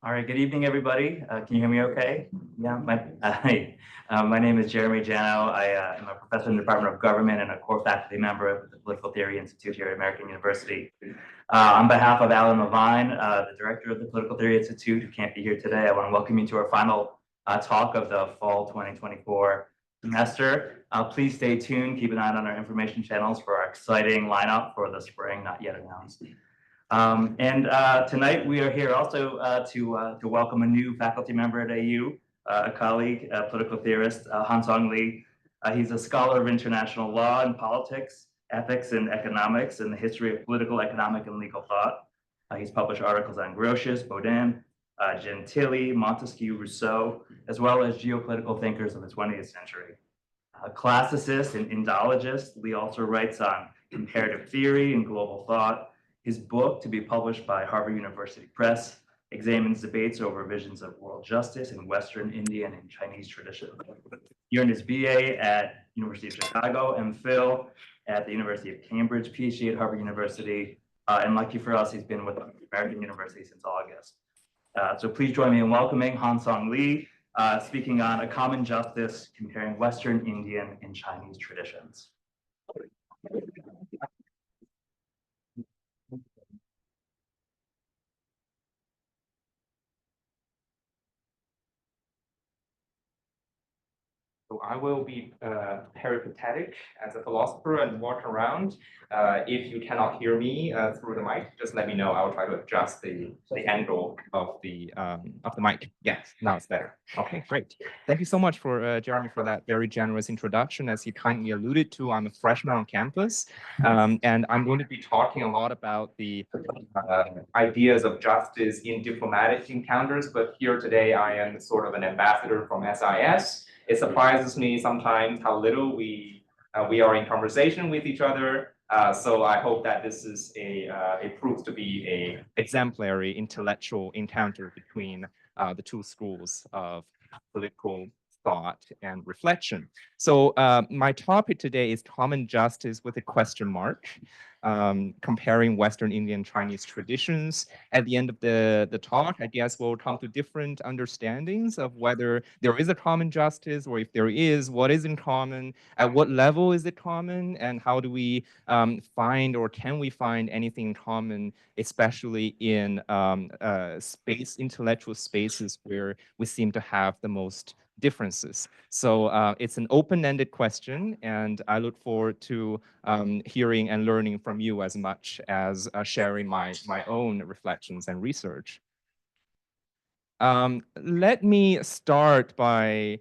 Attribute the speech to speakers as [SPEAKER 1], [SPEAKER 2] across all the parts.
[SPEAKER 1] All right, good evening, everybody. Can you hear me okay? Yeah, hi. My name is Jeremy Jano. I am a professor in the Department of Government and a core faculty member of the Political Theory Institute here at American University. On behalf of Alan Levine, the director of the Political Theory Institute, who can't be here today, I want to welcome you to our final talk of the fall 2024 semester. Please stay tuned, keep an eye on our information channels for our exciting lineup for the spring, not yet announced. Tonight we are here also to welcome a new faculty member at AU, a colleague, a political theorist, Hansong Li. He's a scholar of international law and politics, ethics and economics, and the history of political, economic, and legal thought. He's published articles on Grotius, Baudin, Gentili, Montesquieu, Rousseau, as well as geopolitical thinkers of the 20th century. A classicist and Indologist, Li also writes on comparative theory and global thought. His book, to be published by Harvard University Press, examines debates over visions of world justice in Western, Indian, and Chinese tradition. He earned his BA at University of Chicago, MPhil at the University of Cambridge, PhD at Harvard University, and lucky for us, he's been with American University since August. So please join me in welcoming Hansong Li, speaking on A Common Justice, comparing Western, Indian, and Chinese traditions.
[SPEAKER 2] So I will be peripatetic as a philosopher and walk around. If you cannot hear me through the mic, just let me know. I'll try to adjust the angle of the mic. Yes, now it's better. Okay, great. Thank you so much for Jeremy for that very generous introduction. As you kindly alluded to, I'm a freshman on campus, and I'm going to be talking a lot about the ideas of justice in diplomatic encounters. But here today, I am sort of an ambassador from SIS. It surprises me sometimes how little we are in conversation with each other. So I hope that this is it proves to be a exemplary intellectual encounter between the two schools of political thought and reflection. So my topic today is common justice with a question mark. Comparing Western Indian Chinese traditions. At the end of the talk, I guess we'll come to different understandings of whether there is a common justice, or if there is, what is in common, at what level is it common, and how do we find, or can we find anything in common, especially in intellectual spaces where we seem to have the most differences. So it's an open-ended question, and I look forward to hearing and learning from you as much as sharing my own reflections and research. Let me start by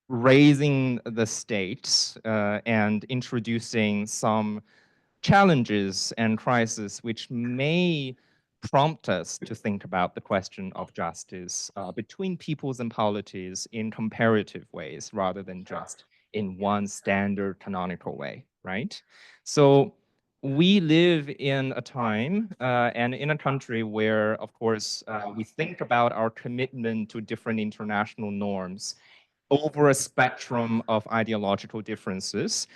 [SPEAKER 2] raising the stakes and introducing some challenges and crises which may prompt us to think about the question of justice between peoples and polities in comparative ways rather than just in one standard canonical way, right? So we live in a time and in a country where, of course, we think about our commitment to different international norms over a spectrum of ideological differences.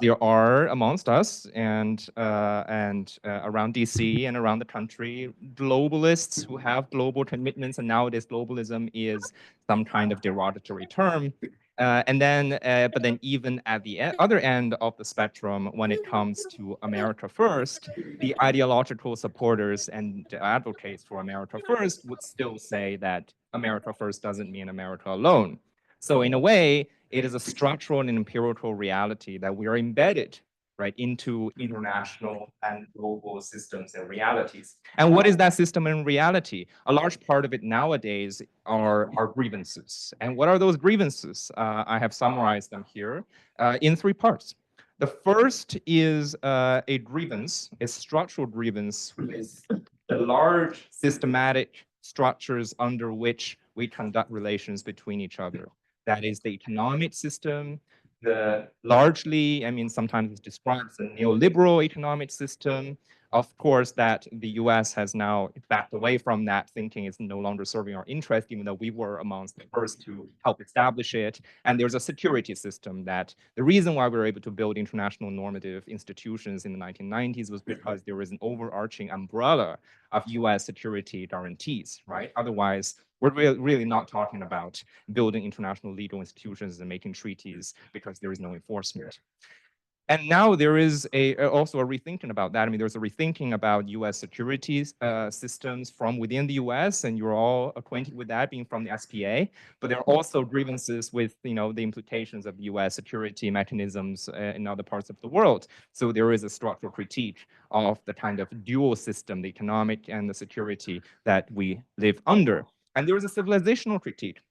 [SPEAKER 2] There are amongst us and around DC and around the country, globalists who have global commitments, and nowadays globalism is some kind of derogatory term. But then even at the other end of the spectrum, when it comes to America First, the ideological supporters and advocates for America First would still say that America First doesn't mean America alone. So in a way, it is a structural and empirical reality that we are embedded right into international and global systems and realities. And what is that system and reality? A large part of it nowadays are grievances. And what are those grievances? I have summarized them here in three parts. The first is a grievance, a structural grievance with the large systematic structures under which we conduct relations between each other. That is the economic system, the largely, I mean, sometimes it's described as a neoliberal economic system, Of course, that the US has now backed away from that thinking. It's no longer serving our interest, even though we were amongst the first to help establish it. And there's a security system that the reason why we were able to build international normative institutions in the 1990s was because there was an overarching umbrella of US security guarantees, right? Otherwise, we're really not talking about building international legal institutions and making treaties because there is no enforcement. And now there is also a rethinking about that. I mean, there's a rethinking about U.S. securities systems from within the U.S., and you're all acquainted with that, being from the SPA. But there are also grievances with, the implications of U.S. security mechanisms in other parts of the world. So there is a structural critique of the kind of dual system, the economic and the security that we live under. And there is a civilizational critique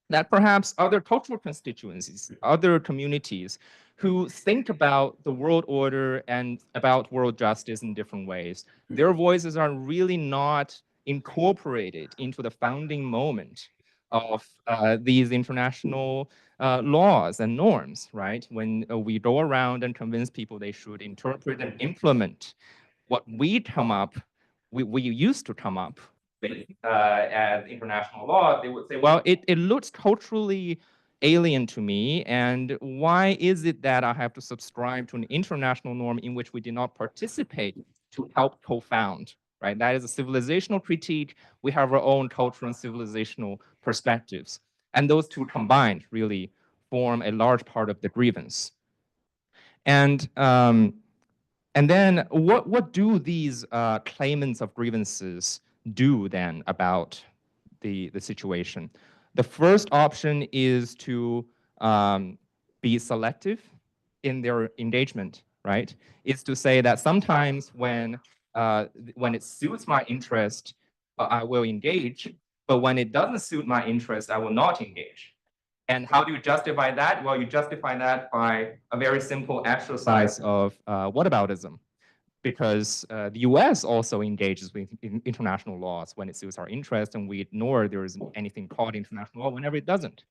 [SPEAKER 2] that perhaps other cultural constituencies, other communities who think about the world order and about world justice in different ways, their voices are really not incorporated into the founding moment of these international laws and norms, right? When we go around and convince people they should interpret and implement what we used to come up as international law, they would say, well, it looks culturally alien to me. And why is it that I have to subscribe to an international norm in which we did not participate to help co-found, right? That is a civilizational critique. We have our own cultural and civilizational perspectives. And those two combined really form a large part of the grievance. And then what do these claimants of grievances do then about the situation? The first option is to be selective in their engagement, right? Is to say that sometimes when it suits my interest, I will engage, but when it doesn't suit my interest, I will not engage. And how do you justify that? Well, you justify that by a very simple exercise of whataboutism, because the US also engages with international laws when it suits our interest, and we ignore there is anything called international law whenever it doesn't.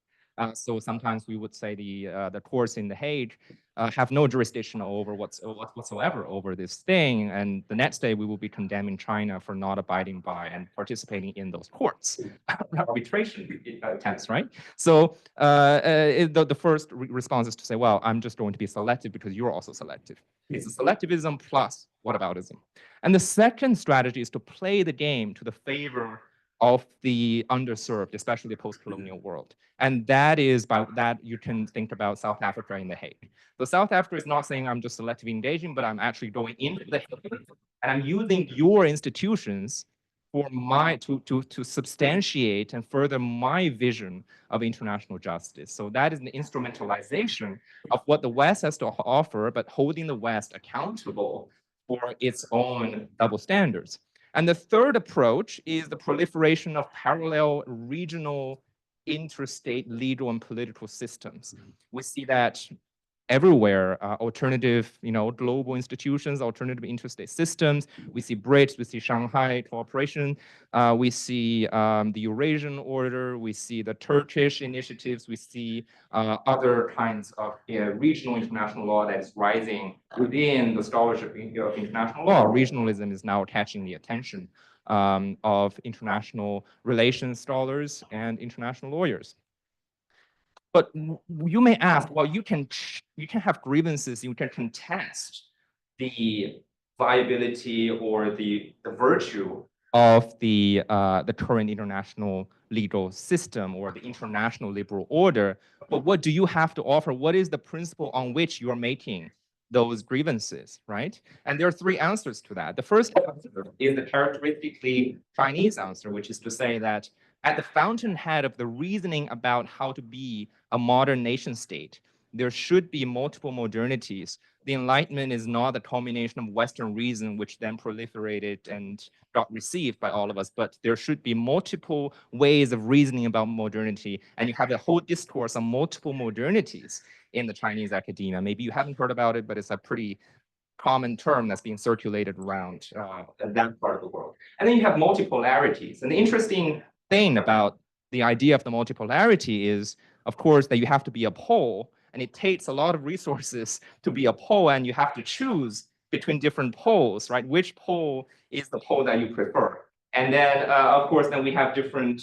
[SPEAKER 2] So sometimes we would say the courts in The Hague have no jurisdiction over whatsoever over this thing, and the next day we will be condemning China for not abiding by and participating in those courts arbitration attempts, right? So the first response is to say, well, I'm just going to be selective because you're also selective. It's a selectivism plus whataboutism. And the second strategy is to play the game to the favor of the underserved, especially the post-colonial world. And that is by that you can think about South Africa in The Hague. So South Africa is not saying I'm just selectively engaging, but I'm actually going into The Hague and I'm using your institutions for to substantiate and further my vision of international justice. So that is an instrumentalization of what the West has to offer, but holding the West accountable for its own double standards. And the third approach is the proliferation of parallel regional interstate legal and political systems. We see that everywhere, alternative, global institutions, alternative interstate systems. We see BRICS, we see Shanghai Cooperation, we see the Eurasian Order, we see the Turkish initiatives, we see other kinds of regional international law that is rising within the scholarship of international law. Regionalism is now catching the attention of international relations scholars and international lawyers. But you may ask, well, you can have grievances, you can contest the viability or the virtue of the current international legal system or the international liberal order. But what do you have to offer? What is the principle on which you are making those grievances, right? And there are three answers to that. The first answer is the characteristically Chinese answer, which is to say that at the fountainhead of the reasoning about how to be a modern nation state, there should be multiple modernities. The Enlightenment is not the culmination of Western reason, which then proliferated and got received by all of us, but there should be multiple ways of reasoning about modernity. And you have a whole discourse on multiple modernities in the Chinese academia. Maybe you haven't heard about it, but it's a pretty common term that's being circulated around that part of the world. And then you have multipolarities. And the interesting thing about the idea of the multipolarity is, of course, that you have to be a pole, and it takes a lot of resources to be a pole, and you have to choose between different poles, right? Which pole is the pole that you prefer? And then, of course, then we have different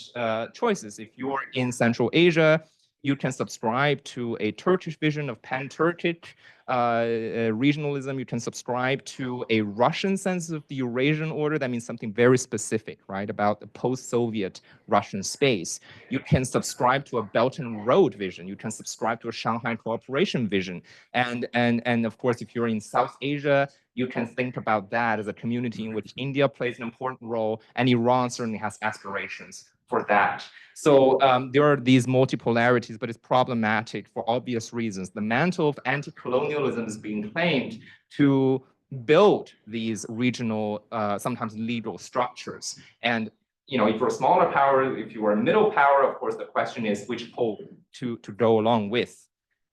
[SPEAKER 2] choices. If you're in Central Asia, you can subscribe to a Turkish vision of pan-Turkic regionalism. You can subscribe to a Russian sense of the Eurasian order. That means something very specific, right, about the post-Soviet Russian space. You can subscribe to a Belt and Road vision. You can subscribe to a Shanghai Cooperation vision. And of course, if you're in South Asia, you can think about that as a community in which India plays an important role, and Iran certainly has aspirations for that. So there are these multipolarities, but it's problematic for obvious reasons. The mantle of anti-colonialism is being claimed to build these regional, sometimes legal structures. And if you're a smaller power, if you are a middle power, of course, the question is which pole to go along with.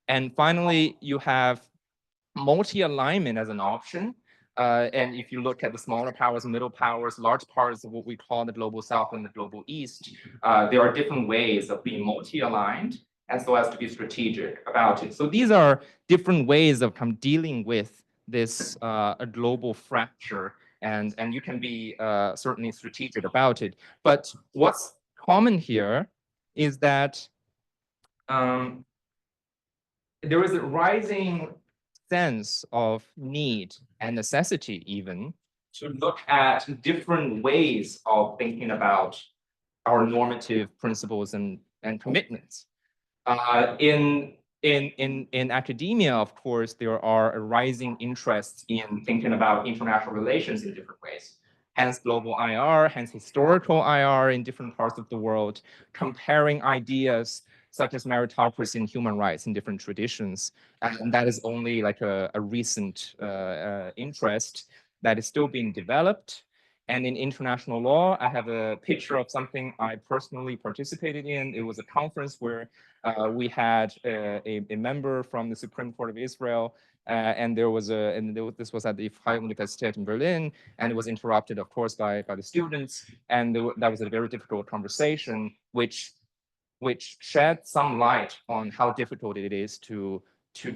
[SPEAKER 2] And finally, you have multi-alignment as an option. And if you look at the smaller powers, middle powers, large parts of what we call the global south and the global east, there are different ways of being multi-aligned and so as to be strategic about it. So these are different ways of dealing with this a global fracture, and you can be certainly strategic about it. But what's common here is that there is a rising sense of need and necessity even to look at different ways of thinking about our normative principles and commitments. In academia, of course, there are a rising interest in thinking about international relations in different ways. Hence global IR, hence historical IR in different parts of the world, comparing ideas such as meritocracy and human rights in different traditions. And that is only like a recent interest that is still being developed. And in international law, I have a picture of something I personally participated in. It was a conference where we had a member from the Supreme Court of Israel, and this was at the Freie Universität in Berlin, and it was interrupted, of course, by the students, and that was a very difficult conversation, which shed some light on how difficult it is to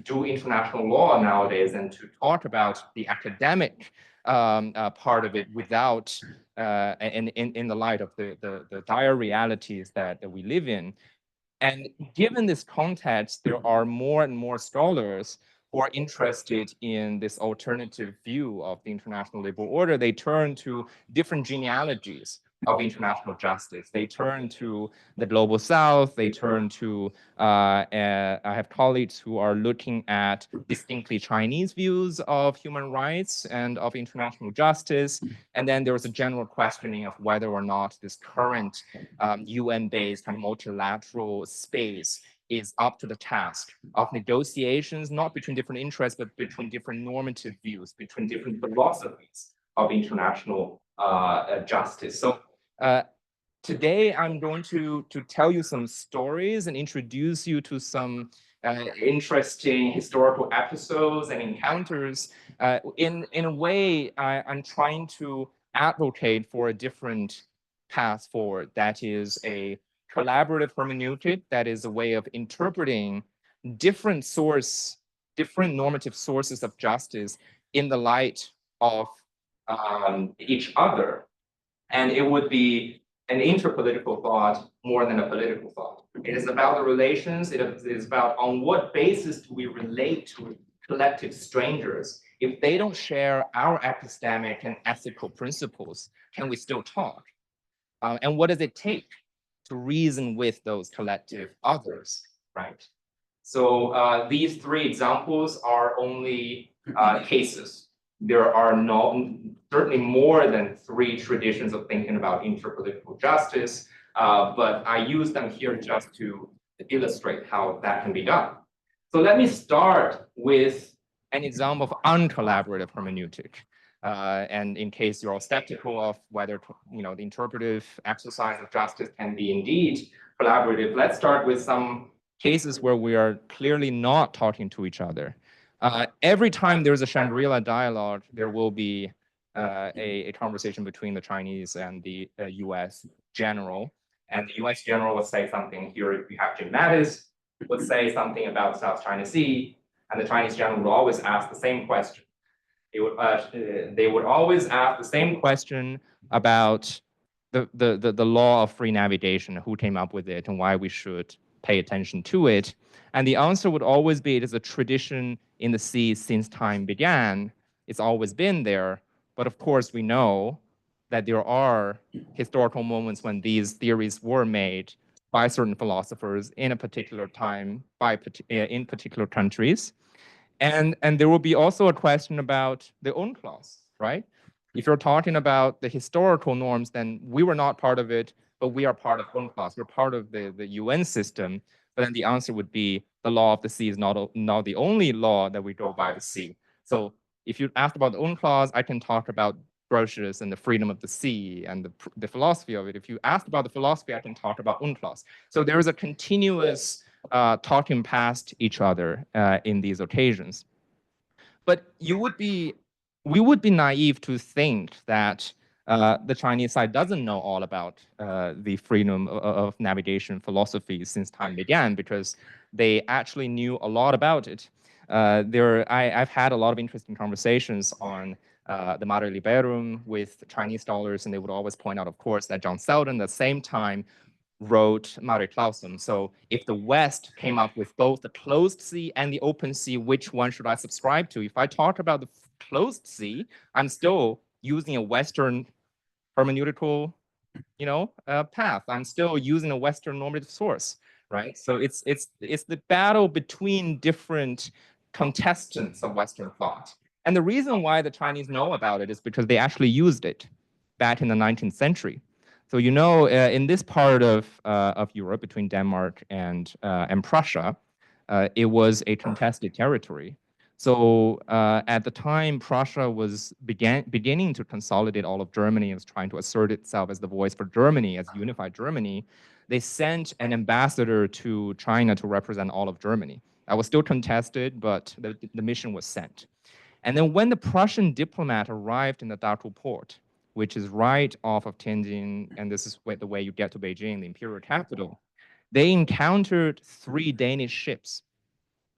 [SPEAKER 2] do international law nowadays and to talk about the academic part of it without in the light of the dire realities that we live in. And given this context, there are more and more scholars who are interested in this alternative view of the international labor order. They turn to different genealogies of international justice. They turn to the global south. They turn to, I have colleagues who are looking at distinctly Chinese views of human rights and of international justice. And then there was a general questioning of whether or not this current UN-based kind of multilateral space is up to the task of negotiations, not between different interests, but between different normative views, between different philosophies of international justice. So today I'm going to tell you some stories and introduce you to some interesting historical episodes and encounters. In a way, I'm trying to advocate for a different path forward. That is a collaborative hermeneutic, that is a way of interpreting different normative sources of justice in the light of each other. And it would be an interpolitical thought more than a political thought. It is about the relations. It is about on what basis do we relate to collective strangers. If they don't share our epistemic and ethical principles, can we still talk? And what does it take to reason with those collective others, right? So these three examples are only cases. There are certainly more than three traditions of thinking about interpolitical justice, but I use them here just to illustrate how that can be done. So let me start with an example of uncollaborative hermeneutic. And in case you're all skeptical of whether the interpretive exercise of justice can be indeed collaborative, let's start with some cases where we are clearly not talking to each other. Every time there's a Shangri-La dialogue, there will be a conversation between the Chinese and the US general. And the US general will say something. Here we have Jim Mattis, would say something about South China Sea, and the Chinese general will always ask the same question. They would always ask the same question about the law of free navigation, who came up with it and why we should pay attention to it. And the answer would always be it is a tradition in the sea since time began. It's always been there. But of course, we know that there are historical moments when these theories were made by certain philosophers in a particular time, in particular countries. And there will be also a question about the UNCLOS, right? If you're talking about the historical norms, then we were not part of it, but we are part of UNCLOS. We're part of the UN system. But then the answer would be the law of the sea is not the only law that we go by the sea. So if you asked about the UNCLOS, I can talk about Grotius and the freedom of the sea and the philosophy of it. If you asked about the philosophy, I can talk about UNCLOS. So there is a continuous talking past each other in these occasions. But we would be naive to think that the Chinese side doesn't know all about the freedom of navigation philosophy since time began, because they actually knew a lot about it. I've had a lot of interesting conversations on the Mare Liberum with Chinese scholars, and they would always point out, of course, that John Selden at the same time wrote Mare Clausum. So if the West came up with both the closed sea and the open sea, which one should I subscribe to? If I talk about the closed sea, I'm still using a Western hermeneutical, path. I'm still using a Western normative source, right? So it's the battle between different contestants of Western thought. And the reason why the Chinese know about it is because they actually used it back in the 19th century. So in this part of Europe, between Denmark and Prussia, it was a contested territory. So at the time, Prussia was beginning to consolidate all of Germany and was trying to assert itself as the voice for Germany, as unified Germany. They sent an ambassador to China to represent all of Germany. That was still contested, but the mission was sent. And then when the Prussian diplomat arrived in the Datu port, which is right off of Tianjin, and this is the way you get to Beijing, the imperial capital, they encountered 3 Danish ships.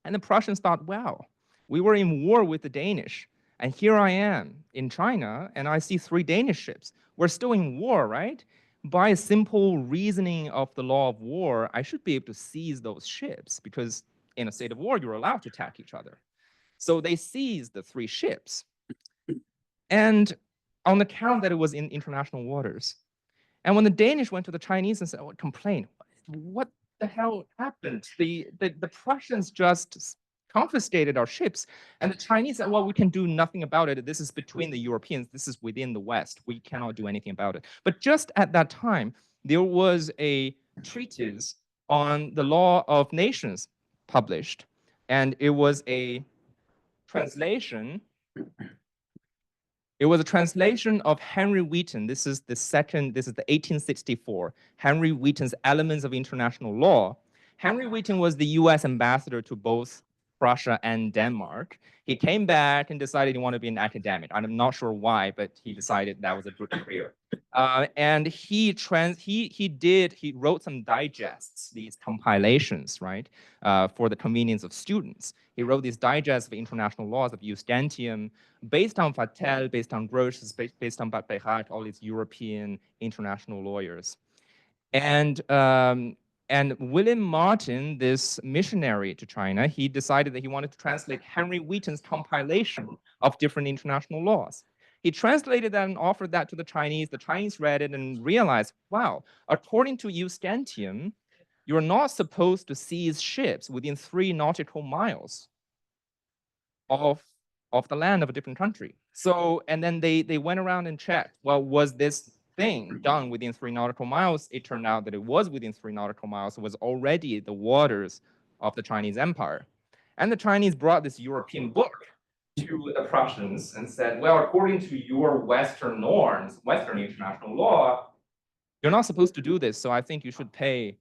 [SPEAKER 2] And the Prussians thought, wow, we were in war with the Danish, and here I am in China, and I see 3 Danish ships. We're still in war, right? By a simple reasoning of the law of war, I should be able to seize those ships, because in a state of war, you're allowed to attack each other. So they seized the 3 ships. And on the count that it was in international waters. And when the Danish went to the Chinese and said, complained, what the hell happened? The Prussians just confiscated our ships. And the Chinese said, well, we can do nothing about it. This is between the Europeans. This is within the West. We cannot do anything about it. But just at that time, there was a treatise on the law of nations published. And it was a translation. It was a translation of Henry Wheaton. This is the 1864, Henry Wheaton's Elements of International Law. Henry Wheaton was the US ambassador to both Prussia and Denmark. He came back and decided he wanted to be an academic. I'm not sure why, but he decided that was a good career. And he wrote some digests, these compilations, right, for the convenience of students. He wrote these digests of international laws of Eustantium, based on Vatel, based on Grotius, based on Bachelard, all these European international lawyers. And William Martin, this missionary to China, he decided that he wanted to translate Henry Wheaton's compilation of different international laws. He translated that and offered that to the Chinese. The Chinese read it and realized, wow, according to Eustantium, you're not supposed to seize ships within 3 nautical miles of the land of a different country. So, and then they went around and checked, well, was this thing done within 3 nautical miles? It turned out that it was within 3 nautical miles. It was already the waters of the Chinese Empire. And the Chinese brought this European book to the Prussians and said, well, according to your Western norms, Western international law, you're not supposed to do this. So I think you should pay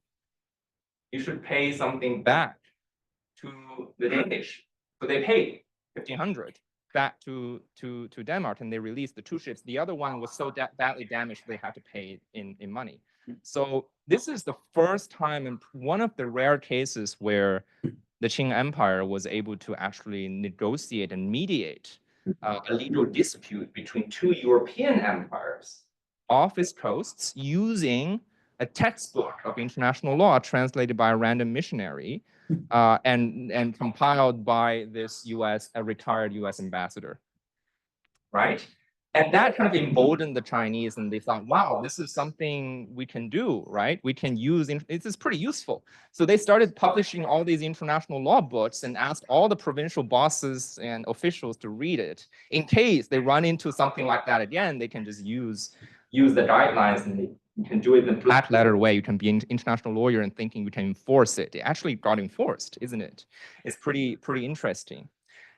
[SPEAKER 2] something back to the Danish. So they paid 1,500 back to Denmark, and they released the 2 ships. The other one was so badly damaged they had to pay in money. So this is the first time and one of the rare cases where the Qing Empire was able to actually negotiate and mediate a legal dispute between two European empires off its coasts using a textbook of international law translated by a random missionary and compiled by this a retired US ambassador, right? And that kind of emboldened the Chinese, and they thought, wow, this is something we can do, right? We can use, this is pretty useful. So they started publishing all these international law books and asked all the provincial bosses and officials to read it. In case they run into something like that again, they can just use the guidelines, and you can do it in a black letter way. You can be an international lawyer and thinking you can enforce it. It actually got enforced, isn't it? It's pretty interesting.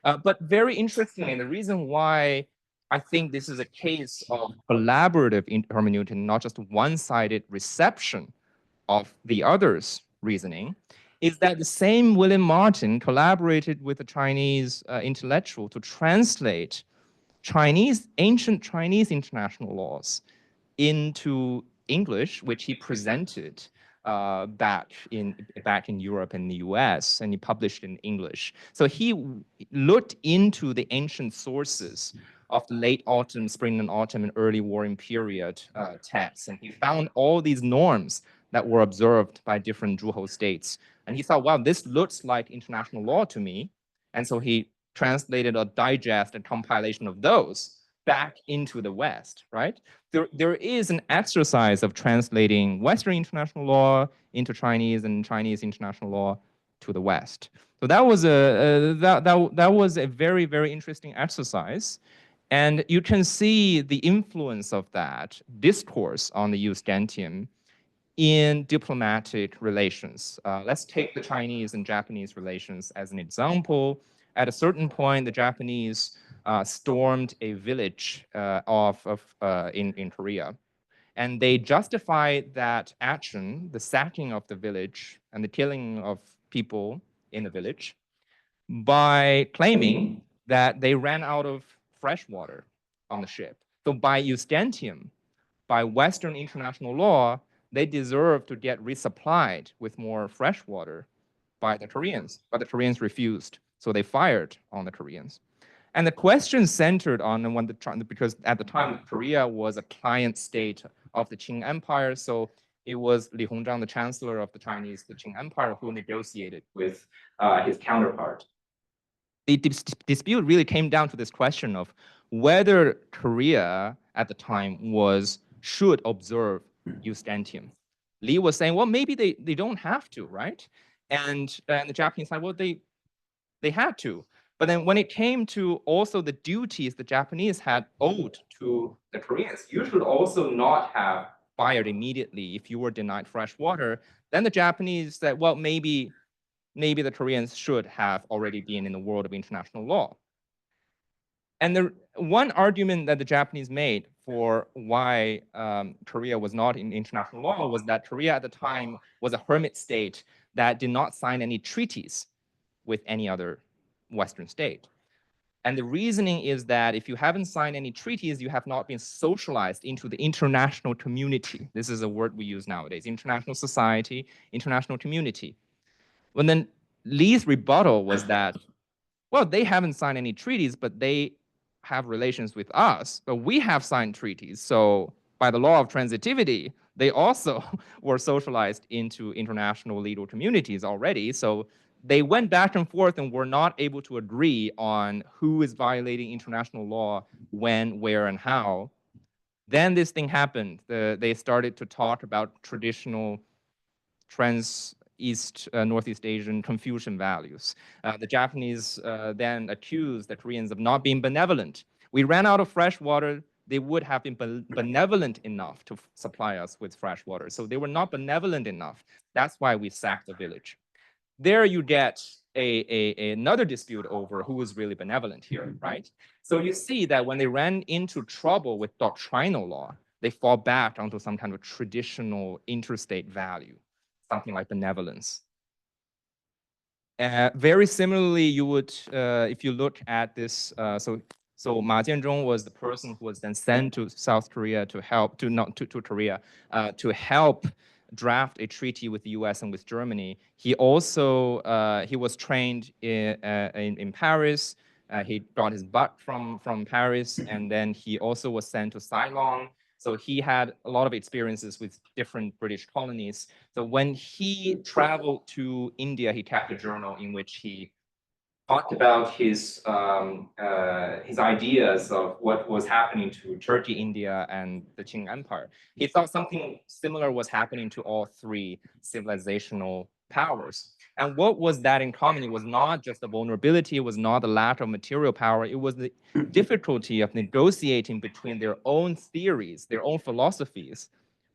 [SPEAKER 2] But very interestingly, the reason why I think this is a case of collaborative hermeneutic, not just one-sided reception of the other's reasoning, is that the same William Martin collaborated with a Chinese intellectual to translate ancient Chinese international laws into English, which he presented back in Europe and the US, and he published in English. So he looked into the ancient sources of the late autumn, spring and autumn, and early warring period texts, and he found all these norms that were observed by different Zhuhou states. And he thought, wow, this looks like international law to me. And so he translated a digest, a compilation of those back into the West, right? There is an exercise of translating Western international law into Chinese and Chinese international law to the West. So that was that was a very, very interesting exercise. And you can see the influence of that discourse on the jus gentium in diplomatic relations. Let's take the Chinese and Japanese relations as an example. At a certain point, the Japanese stormed a village in Korea. And they justified that action, the sacking of the village and the killing of people in the village, by claiming that they ran out of fresh water on the ship. So by jus gentium, by Western international law, they deserve to get resupplied with more fresh water by the Koreans, but the Koreans refused. So they fired on the Koreans. And the question centered on because at the time Korea was a client state of the Qing Empire, so it was Li Hongzhang, the chancellor of the Qing Empire, who negotiated with his counterpart. The dispute really came down to this question of whether Korea at the time should observe jus gentium. Li was saying, well, maybe they don't have to, right? And the Japanese said, well, they had to. But then when it came to also the duties the Japanese had owed to the Koreans, you should also not have fired immediately if you were denied fresh water. Then the Japanese said, well, maybe the Koreans should have already been in the world of international law. And the one argument that the Japanese made for why Korea was not in international law was that Korea at the time was a hermit state that did not sign any treaties with any other Western state. And the reasoning is that if you haven't signed any treaties, you have not been socialized into the international community. This is a word we use nowadays, international society, international community. Well, then Li's rebuttal was that, well, they haven't signed any treaties, but they have relations with us, but we have signed treaties. So by the law of transitivity, they also were socialized into international legal communities already. So they went back and forth and were not able to agree on who is violating international law, when, where, and how. Then this thing happened. They started to talk about traditional Northeast Asian Confucian values. The Japanese then accused the Koreans of not being benevolent. We ran out of fresh water. They would have been benevolent enough to supply us with fresh water. So they were not benevolent enough. That's why we sacked the village. There you get another dispute over who was really benevolent here, right? So you see that when they ran into trouble with doctrinal law, they fall back onto some kind of traditional interstate value, something like benevolence. Very similarly, you would, if you look at this, so Ma Jianzhong was the person who was then sent to South Korea to help, to Korea, to help draft a treaty with the US and with Germany. He also, he was trained in Paris, He got his butt from Paris, and then he also was sent to Ceylon. So he had a lot of experiences with different British colonies. So when he traveled to India, he kept a journal in which he talked about his ideas of what was happening to Turkey, India, and the Qing Empire. He thought something similar was happening to all three civilizational powers. And what was that in common? It was not just the vulnerability, it was not the lack of material power, it was the difficulty of negotiating between their own theories, their own philosophies,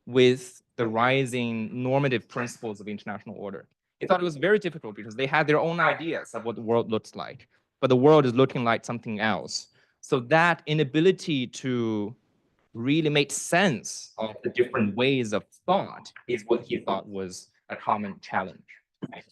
[SPEAKER 2] with the rising normative principles of international order. He thought it was very difficult because they had their own ideas of what the world looks like, but the world is looking like something else. So that inability to really make sense of the different ways of thought is what he thought was a common challenge. Right?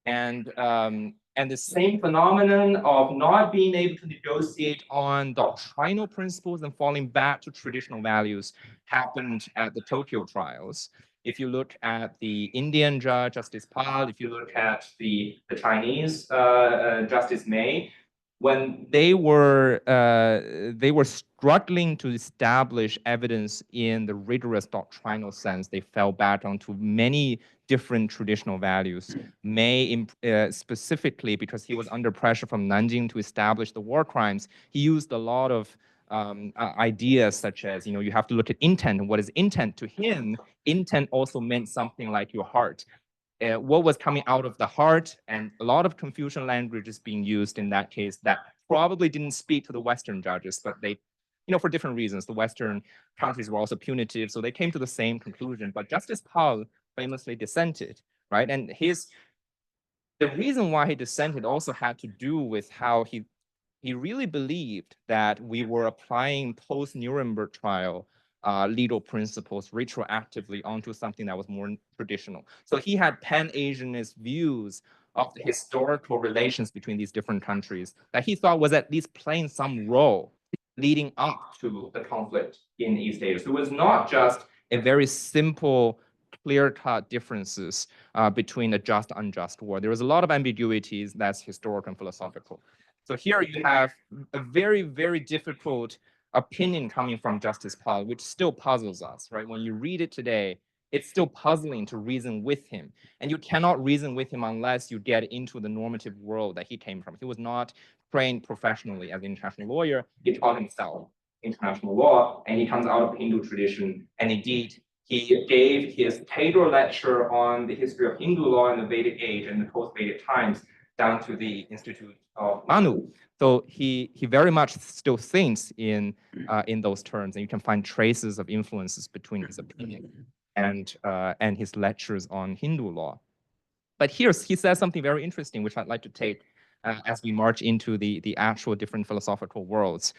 [SPEAKER 2] And the same phenomenon of not being able to negotiate on doctrinal principles and falling back to traditional values happened at the Tokyo trials. If you look at the Indian judge, Justice Pal, if you look at the Chinese Justice May, when they were struggling to establish evidence in the rigorous doctrinal sense, they fell back onto many different traditional values. May, specifically because he was under pressure from Nanjing to establish the war crimes, he used a lot of ideas such as, you have to look at intent, and what is intent to him? Intent also meant something like your heart. What was coming out of the heart, and a lot of Confucian language is being used in that case that probably didn't speak to the Western judges, but they, for different reasons, the Western countries were also punitive, so they came to the same conclusion. But Justice Paul famously dissented, right? And the reason why he dissented also had to do with how he really believed that we were applying post-Nuremberg trial legal principles retroactively onto something that was more traditional. So he had pan-Asianist views of the historical relations between these different countries that he thought was at least playing some role leading up to the conflict in East Asia. So it was not just a very simple, clear-cut differences between a just, unjust war. There was a lot of ambiguities that's historical and philosophical. So here you have a very, very difficult opinion coming from Justice Paul, which still puzzles us, right? When you read it today, it's still puzzling to reason with him. And you cannot reason with him unless you get into the normative world that he came from. He was not trained professionally as an international lawyer. He taught himself international law, and he comes out of the Hindu tradition. And indeed, he gave his Taylor lecture on the history of Hindu law in the Vedic age and the post-Vedic times down to the Institute of Manu. So he very much still thinks in those terms, and you can find traces of influences between his opinion and his lectures on Hindu law. But here he says something very interesting, which I'd like to take as we march into the actual different philosophical worlds.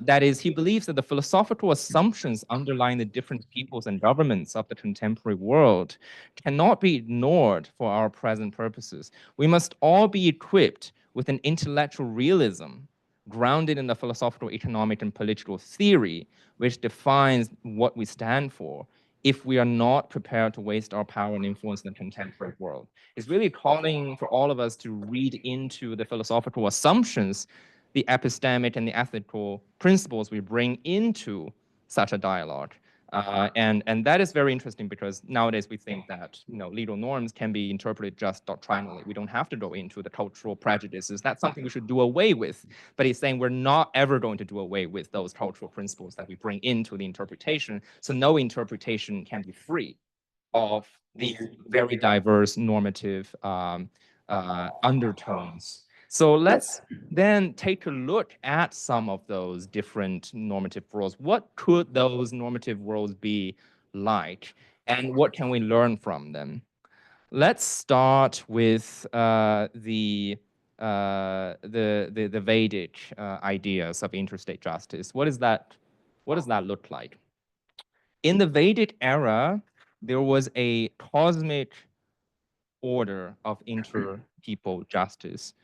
[SPEAKER 2] That is, he believes that the philosophical assumptions underlying the different peoples and governments of the contemporary world cannot be ignored for our present purposes. We must all be equipped with an intellectual realism grounded in the philosophical, economic, and political theory, which defines what we stand for, if we are not prepared to waste our power and influence in the contemporary world. It's really calling for all of us to read into the philosophical assumptions, the epistemic and the ethical principles we bring into such a dialogue. And that is very interesting because nowadays we think that legal norms can be interpreted just doctrinally. We don't have to go into the cultural prejudices. That's something we should do away with. But he's saying we're not ever going to do away with those cultural principles that we bring into the interpretation. So no interpretation can be free of these very diverse normative undertones. So let's then take a look at some of those different normative roles. What could those normative roles be like, and what can we learn from them? Let's start with the Vedic ideas of interstate justice. What does that look like? In the Vedic era, there was a cosmic order of inter-people justice,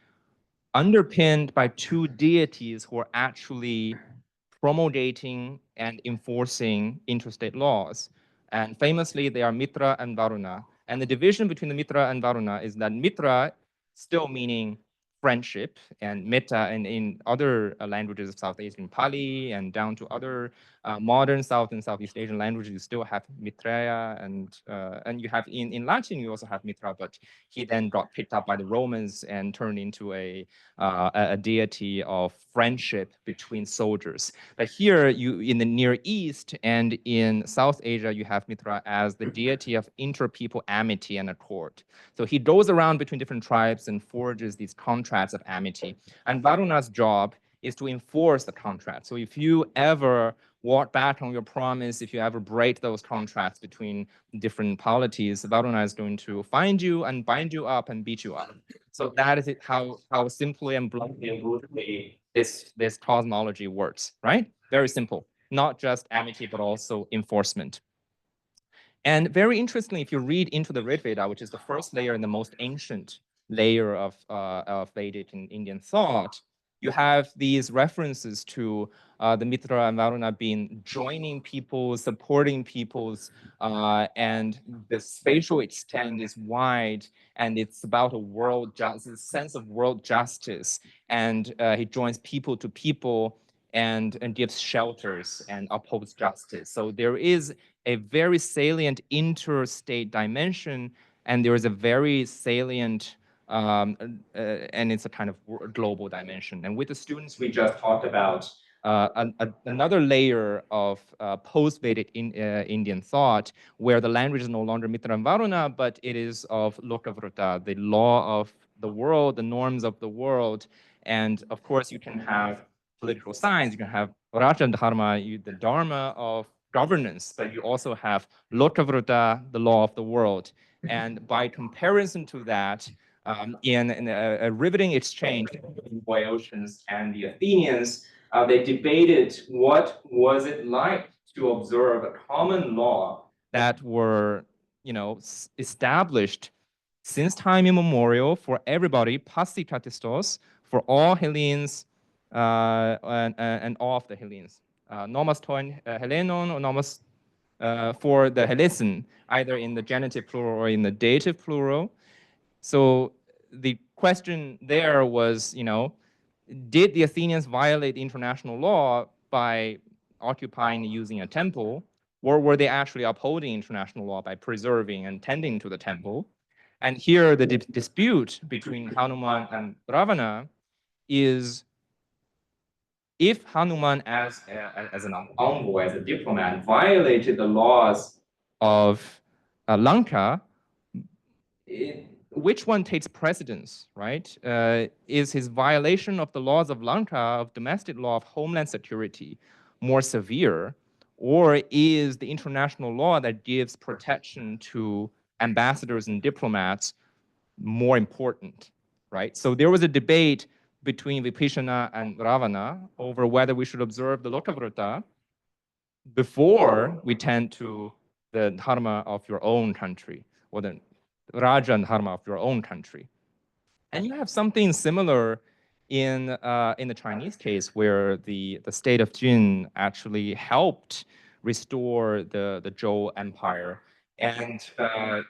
[SPEAKER 2] underpinned by two deities who are actually promulgating and enforcing interstate laws. And famously, they are Mitra and Varuna. And the division between the Mitra and Varuna is that Mitra, still meaning friendship, and metta, and in other languages of South Asian Pali and down to other modern South and Southeast Asian languages, you still have Mitraya, and you have in Latin you also have Mitra, but he then got picked up by the Romans and turned into a deity of friendship between soldiers. But here, you in the Near East and in South Asia, you have Mitra as the deity of inter-people amity and accord. So he goes around between different tribes and forges these contracts of amity. And Varuna's job is to enforce the contract. So if you ever walk back on your promise, if you ever break those contracts between different polities, Varuna is going to find you and bind you up and beat you up. So that is it, how simply and bluntly and brutally this cosmology works, right? Very simple. Not just amity, but also enforcement. And very interestingly, if you read into the Rig Veda, which is the first layer and the most ancient layer of Vedic and Indian thought, you have these references to the Mitra and Varuna being joining people, supporting peoples, and the spatial extent is wide, and it's about a world justice, sense of world justice, and he joins people to people and gives shelters and upholds justice. So there is a very salient interstate dimension, and there is a very salient and it's a kind of global dimension. And with the students, we just talked about another layer of post-Vedic Indian thought, where the language is no longer Mitra and Varuna, but it is of Lokavrta, the law of the world, the norms of the world. And of course, you can have political science, you can have Raja Dharma, the Dharma of governance, but you also have Lokavrta, the law of the world. And by comparison to that, in a riveting exchange between Boeotians and the Athenians, they debated what was it like to observe a common law that were, established since time immemorial for everybody, pasikatistos, for all Hellenes and all of the Hellenes. Nomos toin Hellenon or nomos for the Hellenes, either in the genitive plural or in the dative plural. So the question there was, did the Athenians violate international law by occupying and using a temple, or were they actually upholding international law by preserving and tending to the temple? And here the dispute between Hanuman and Ravana is, if Hanuman as an envoy, as a diplomat, violated the laws of Lanka, which one takes precedence, right? Is his violation of the laws of Lanka, of domestic law of homeland security, more severe, or is the international law that gives protection to ambassadors and diplomats more important, right? So there was a debate between Vibhishana and Ravana over whether we should observe the Lokavrata before we tend to the dharma of your own country, or the Raja and dharma of your own country. And you have something similar in the Chinese case, where the state of Jin actually helped restore the Zhou Empire. And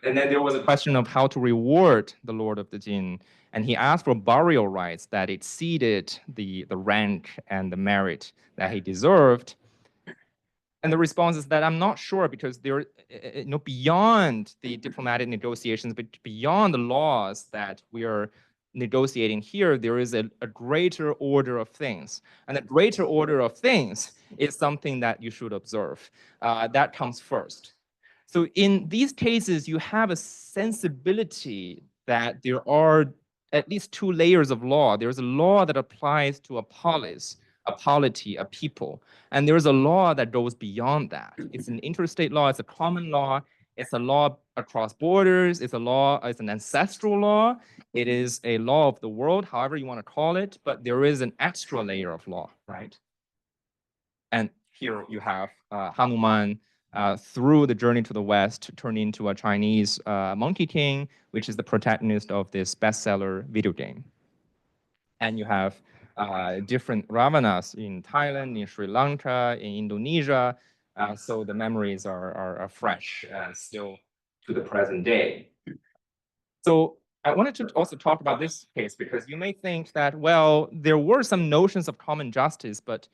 [SPEAKER 2] then there was a question of how to reward the Lord of the Jin. And he asked for burial rights that exceeded the rank and the merit that he deserved. And the response is that I'm not sure, because they're beyond the diplomatic negotiations, but beyond the laws that we are negotiating here, there is a greater order of things. And the greater order of things is something that you should observe. That comes first. So in these cases, you have a sensibility that there are at least two layers of law. There's a law that applies to a polis, a polity, a people. And there's a law that goes beyond that. It's an interstate law, it's a common law, it's a law across borders, it's an ancestral law, it is a law of the world, however you want to call it, but there is an extra layer of law, right? And here you have Hanuman through the journey to the West turned into a Chinese monkey king, which is the protagonist of this bestseller video game. And you have different Ravanas in Thailand, in Sri Lanka, in Indonesia. So the memories are fresh still to the present day. So I wanted to also talk about this case because you may think that, well, there were some notions of common justice, but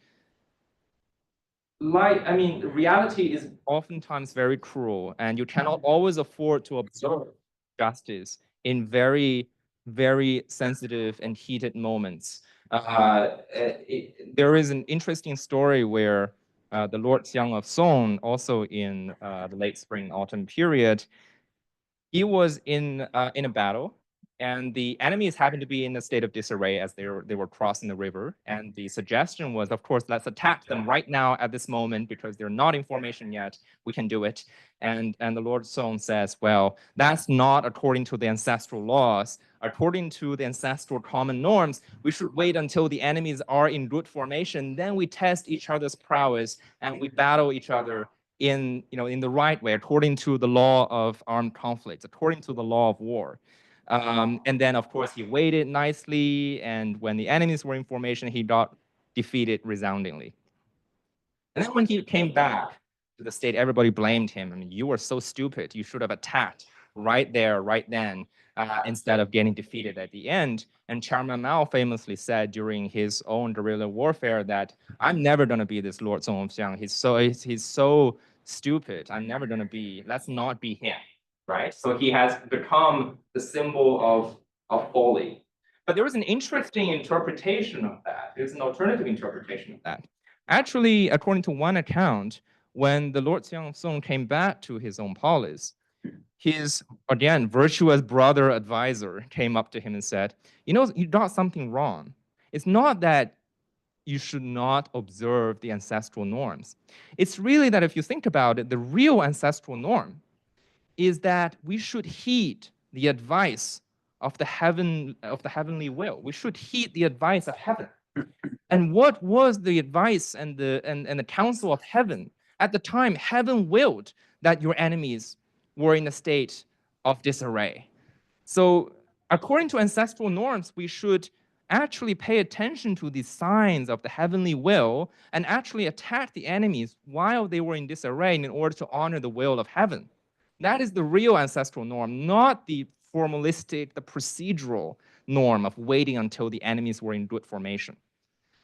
[SPEAKER 2] reality is oftentimes very cruel, and you cannot always afford to observe justice in very, very sensitive and heated moments. There is an interesting story where the Lord Xiang of Song, also in the late spring autumn period, he was in a battle, and the enemies happened to be in a state of disarray as they were crossing the river. And the suggestion was, of course, let's attack them right now at this moment because they're not in formation yet. We can do it. And the Lord Song says, well, that's not according to the ancestral laws. According to the ancestral common norms, we should wait until the enemies are in good formation. Then we test each other's prowess and we battle each other in the right way, according to the law of armed conflicts, according to the law of war. And then, of course, he waited nicely, and when the enemies were in formation, he got defeated resoundingly. And then when he came back to the state, everybody blamed him. I mean, you were so stupid. You should have attacked right there, right then, instead of getting defeated at the end. And Chairman Mao famously said during his own guerrilla warfare that I'm never going to be this Lord Song of Xiang. He's so stupid. I'm never going to be. Let's not be him, right? So he has become the symbol of folly. But there was an interesting interpretation of that. There's an alternative interpretation of that. Actually, according to one account, when the Lord Xiang of Song came back to his own palace, his, again, virtuous brother advisor came up to him and said, you got something wrong. It's not that you should not observe the ancestral norms. It's really that if you think about it, the real ancestral norm is that we should heed the advice of the heavenly will. We should heed the advice of heaven. And what was the advice and the counsel of heaven? At the time, heaven willed that your enemies were in a state of disarray. So according to ancestral norms, we should actually pay attention to the signs of the heavenly will and actually attack the enemies while they were in disarray in order to honor the will of heaven. That is the real ancestral norm, not the formalistic, the procedural norm of waiting until the enemies were in good formation.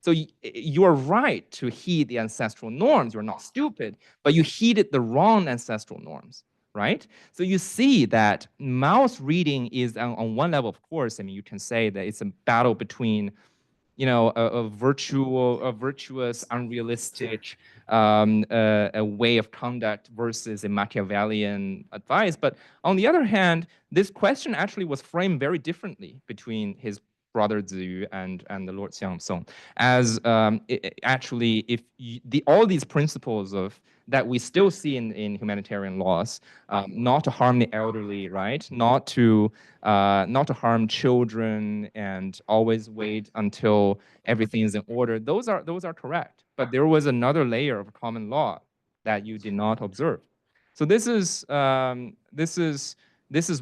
[SPEAKER 2] So you're right to heed the ancestral norms. You're not stupid, but you heeded the wrong ancestral norms, right? So you see that Mao's reading is on one level, of course, I mean, you can say that it's a battle between a virtuous, unrealistic a way of conduct versus a Machiavellian advice. But on the other hand, this question actually was framed very differently between his brother Ziyu and the Lord Xiangsong, as actually, if all these principles of that we still see in humanitarian laws, not to harm the elderly, right? Not to harm children, and always wait until everything is in order. Those are correct. But there was another layer of common law that you did not observe. So this is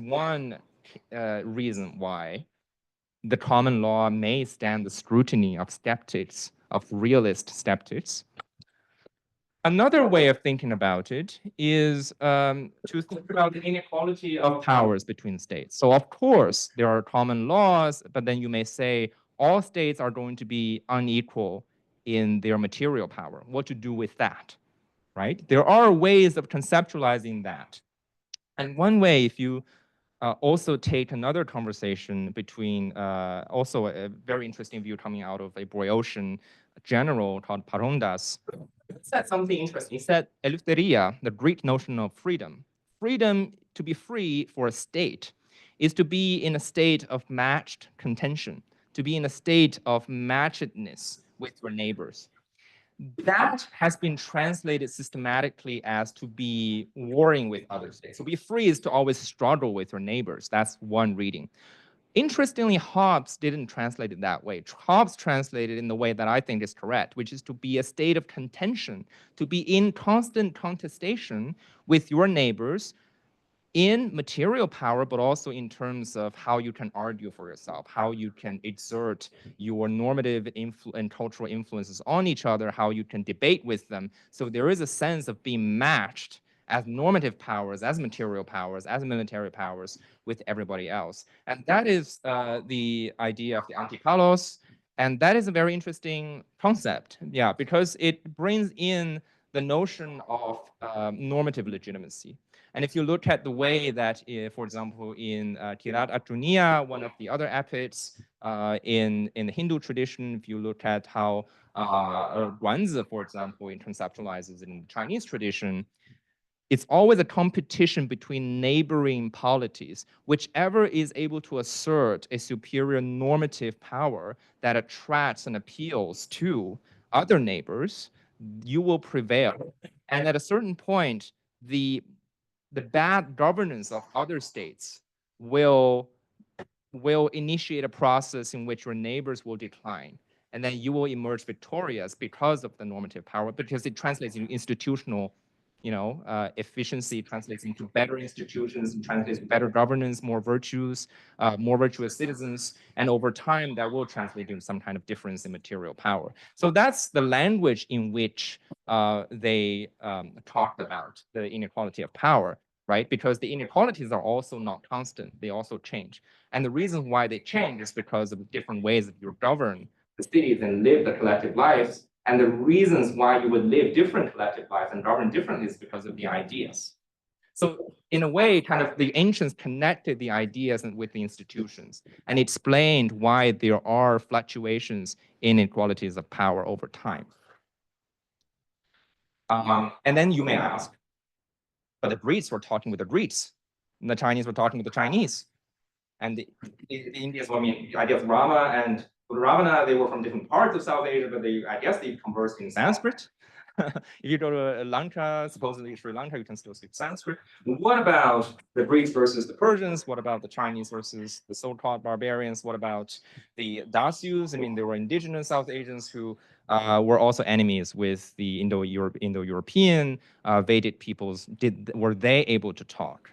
[SPEAKER 2] one reason why the common law may stand the scrutiny of skeptics, of realist skeptics. Another way of thinking about it is to think about the inequality of powers between states. So of course, there are common laws, but then you may say all states are going to be unequal in their material power. What to do with that, right? There are ways of conceptualizing that. And one way, if you also take another conversation between also a very interesting view coming out of a Boeotian general called Parondas. He said something interesting. He said eleutheria, the Greek notion of freedom. Freedom, to be free for a state, is to be in a state of matched contention, to be in a state of matchedness with your neighbors. That has been translated systematically as to be warring with other states. So be free is to always struggle with your neighbors. That's one reading. Interestingly, Hobbes didn't translate it that way. Hobbes translated it in the way that I think is correct, which is to be a state of contention, to be in constant contestation with your neighbors in material power, but also in terms of how you can argue for yourself, how you can exert your normative and cultural influences on each other, how you can debate with them. So there is a sense of being matched as normative powers, as material powers, as military powers with everybody else. And that is the idea of the antikalos. And that is a very interesting concept, yeah, because it brings in the notion of normative legitimacy. And if you look at the way that, for example, in Kirat Arjunia, one of the other epics in the Hindu tradition, if you look at how Guanzi, for example, it conceptualizes in the Chinese tradition, it's always a competition between neighboring polities. Whichever is able to assert a superior normative power that attracts and appeals to other neighbors, you will prevail. And at a certain point, the bad governance of other states will initiate a process in which your neighbors will decline. And then you will emerge victorious because of the normative power, because it translates into institutional efficiency, translates into better institutions, and translates into better governance, more virtues, more virtuous citizens, and over time that will translate into some kind of difference in material power. So that's the language in which they talked about the inequality of power, right? Because the inequalities are also not constant, they also change. And the reason why they change is because of different ways that you govern the cities and live the collective lives. And the reasons why you would live different collective lives and govern differently is because of the ideas. So in a way, kind of the ancients connected the ideas with the institutions and explained why there are fluctuations in inequalities of power over time. And then you may ask, but the Greeks were talking with the Greeks, and the Chinese were talking with the Chinese. And the Indians, well, I mean, the idea of Rama and Ravana, they were from different parts of South Asia, but I guess they conversed in Sanskrit. If you go to Lanka, supposedly Sri Lanka, you can still speak Sanskrit. What about the Greeks versus the Persians? What about the Chinese versus the so-called barbarians? What about the Dasyus? I mean, there were indigenous South Asians who were also enemies with the Indo-European Vedic peoples. Were they able to talk?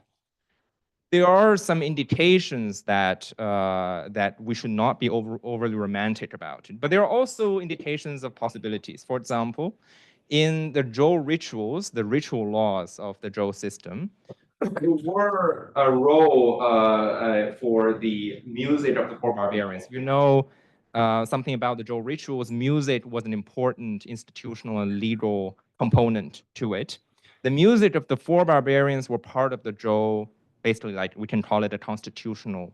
[SPEAKER 2] There are some indications that that we should not be overly romantic about it, but there are also indications of possibilities. For example, in the Zhou rituals, the ritual laws of the Zhou system, there were a role for the music of the four barbarians. You know something about the Zhou rituals, music was an important institutional and legal component to it. The music of the four barbarians were part of the Zhou, basically, like we can call it a constitutional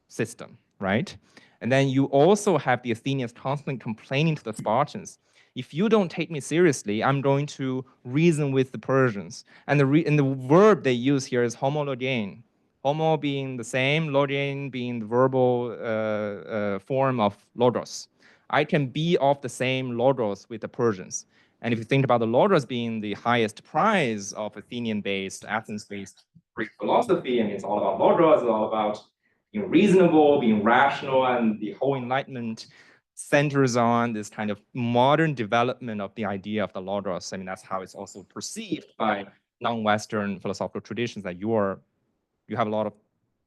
[SPEAKER 2] system, right? And then you also have the Athenians constantly complaining to the Spartans, if you don't take me seriously, I'm going to reason with the Persians. And the verb they use here is homologein. Homo being the same, logein being the verbal form of logos. I can be of the same logos with the Persians. And if you think about the logos being the highest prize of Athenian-based, Athens-based Greek philosophy, and it's all about logos, it's all about being reasonable, being rational, and the whole Enlightenment centers on this kind of modern development of the idea of the logos. I mean, that's how it's also perceived by non-Western philosophical traditions, that you have a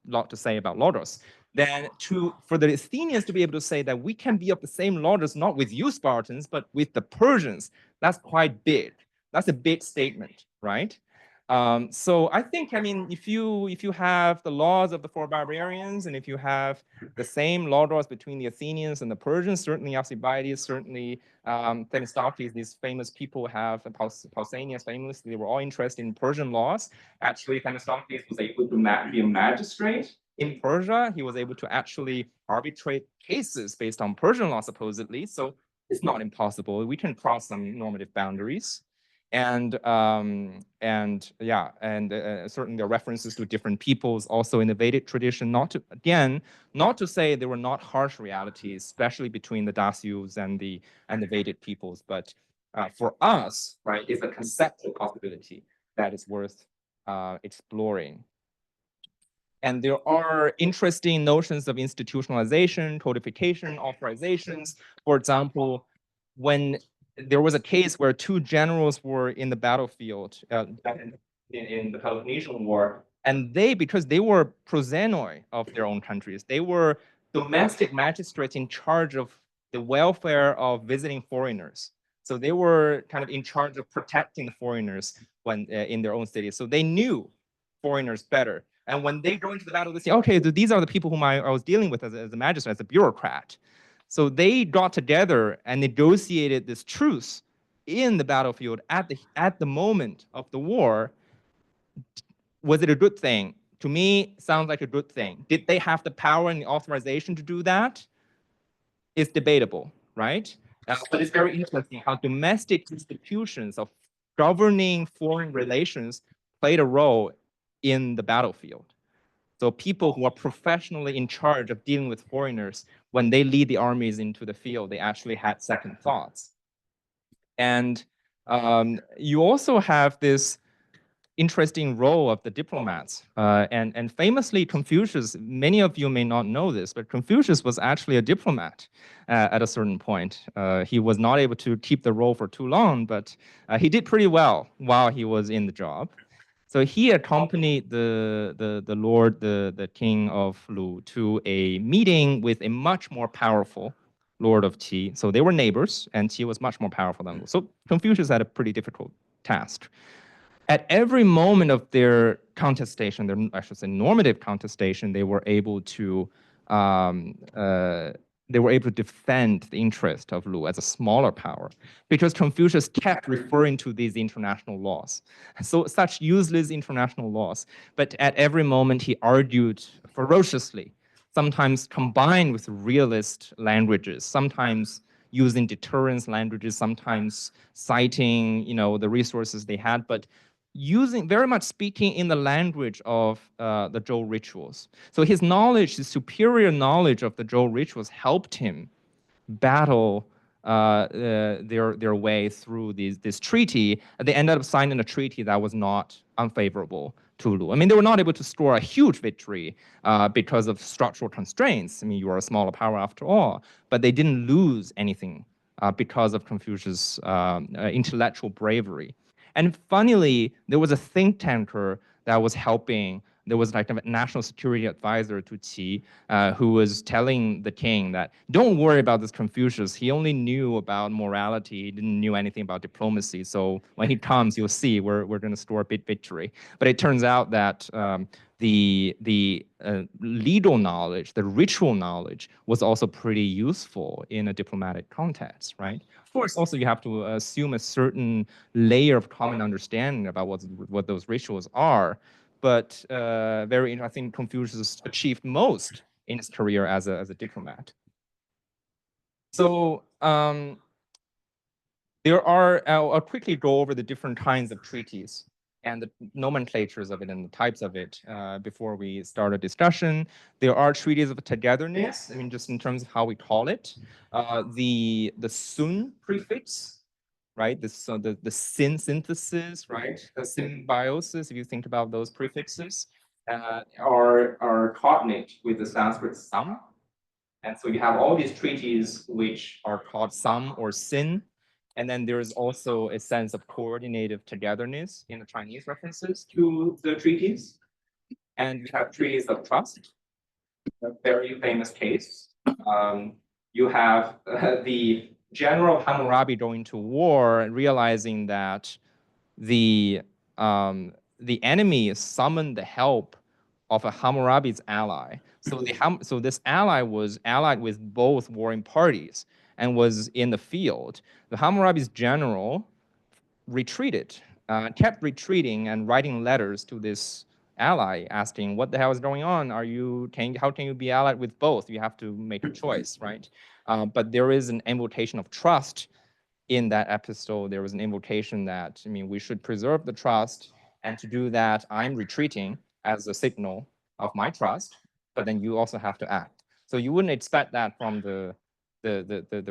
[SPEAKER 2] lot to say about logos. Then for the Athenians to be able to say that we can be of the same logos, not with you Spartans, but with the Persians, that's quite big. That's a big statement, right? So I think, I mean, if you have the laws of the four barbarians, and if you have the same logos between the Athenians and the Persians, certainly Alcibiades, certainly Themistocles, these famous people have, Pausanias famously, they were all interested in Persian laws. Actually, Themistocles was able to be a magistrate in Persia. He was able to actually arbitrate cases based on Persian law, supposedly. So it's not impossible. We can cross some normative boundaries. And yeah, and certainly there are references to different peoples also in the Vedic tradition, not to say there were not harsh realities, especially between the Dasyus and the Vedic peoples, but for us, right, it's a conceptual possibility that is worth exploring. And there are interesting notions of institutionalization, codification, authorizations. For example, when there was a case where two generals were in the battlefield in the Peloponnesian War, and because they were proxenoi of their own countries, they were domestic magistrates in charge of the welfare of visiting foreigners. So they were kind of in charge of protecting the foreigners when in their own cities. So they knew foreigners better. And when they go into the battle, they say, okay, these are the people whom I was dealing with as a magistrate, as a bureaucrat. So they got together and negotiated this truce in the battlefield at the moment of the war. Was it a good thing? To me, sounds like a good thing. Did they have the power and the authorization to do that? It's debatable, right? But it's very interesting how domestic institutions of governing foreign relations played a role in the battlefield. So people who are professionally in charge of dealing with foreigners, when they lead the armies into the field, they actually had second thoughts. And you also have this interesting role of the diplomats. And famously, Confucius, many of you may not know this, but Confucius was actually a diplomat at a certain point. He was not able to keep the role for too long, but he did pretty well while he was in the job. So he accompanied the king of Lu to a meeting with a much more powerful lord of Qi. So they were neighbors, and Qi was much more powerful than Lu. So Confucius had a pretty difficult task. At every moment of their contestation, their, I should say, normative contestation, they were able to defend the interest of Lu as a smaller power, because Confucius kept referring to these international laws. So such useless international laws. But at every moment, he argued ferociously, sometimes combined with realist languages, sometimes using deterrence languages, sometimes citing, the resources they had, but using very much speaking in the language of the Zhou rituals. So his knowledge, his superior knowledge of the Zhou rituals helped him battle their way through this treaty. They ended up signing a treaty that was not unfavorable to Lu. I mean, they were not able to score a huge victory because of structural constraints. I mean, you are a smaller power after all, but they didn't lose anything because of Confucius' intellectual bravery. And funnily, there was a think tanker that was helping. There was like a national security advisor to Qi who was telling the king that, don't worry about this Confucius. He only knew about morality. He didn't know anything about diplomacy. So when he comes, you'll see we're going to store a big victory. But it turns out that the legal knowledge, the ritual knowledge, was also pretty useful in a diplomatic context, right? Of course, also you have to assume a certain layer of common understanding about what those rituals are. But very interesting, I think Confucius achieved most in his career as a diplomat. So I'll quickly go over the different kinds of treaties and the nomenclatures of it and the types of it before we start a discussion. There are treaties of togetherness, I mean, just in terms of how we call it. The sun prefix, right? The sin synthesis, right? The symbiosis, if you think about those prefixes, are cognate with the Sanskrit sam. And so you have all these treaties which are called sam or sin. And then there is also a sense of coordinated togetherness in the Chinese references to the treaties. And you have treaties of trust, a very famous case. You have the general Hammurabi going to war and realizing that the enemy summoned the help of a Hammurabi's ally. So this ally was allied with both warring parties and was in the field. The Hammurabi's general retreated, kept retreating and writing letters to this ally asking, what the hell is going on? How can you be allied with both? You have to make a choice, right? But there is an invocation of trust in that episode. There was an invocation that, I mean, we should preserve the trust, and to do that, I'm retreating as a signal of my trust, but then you also have to act. So you wouldn't expect that from the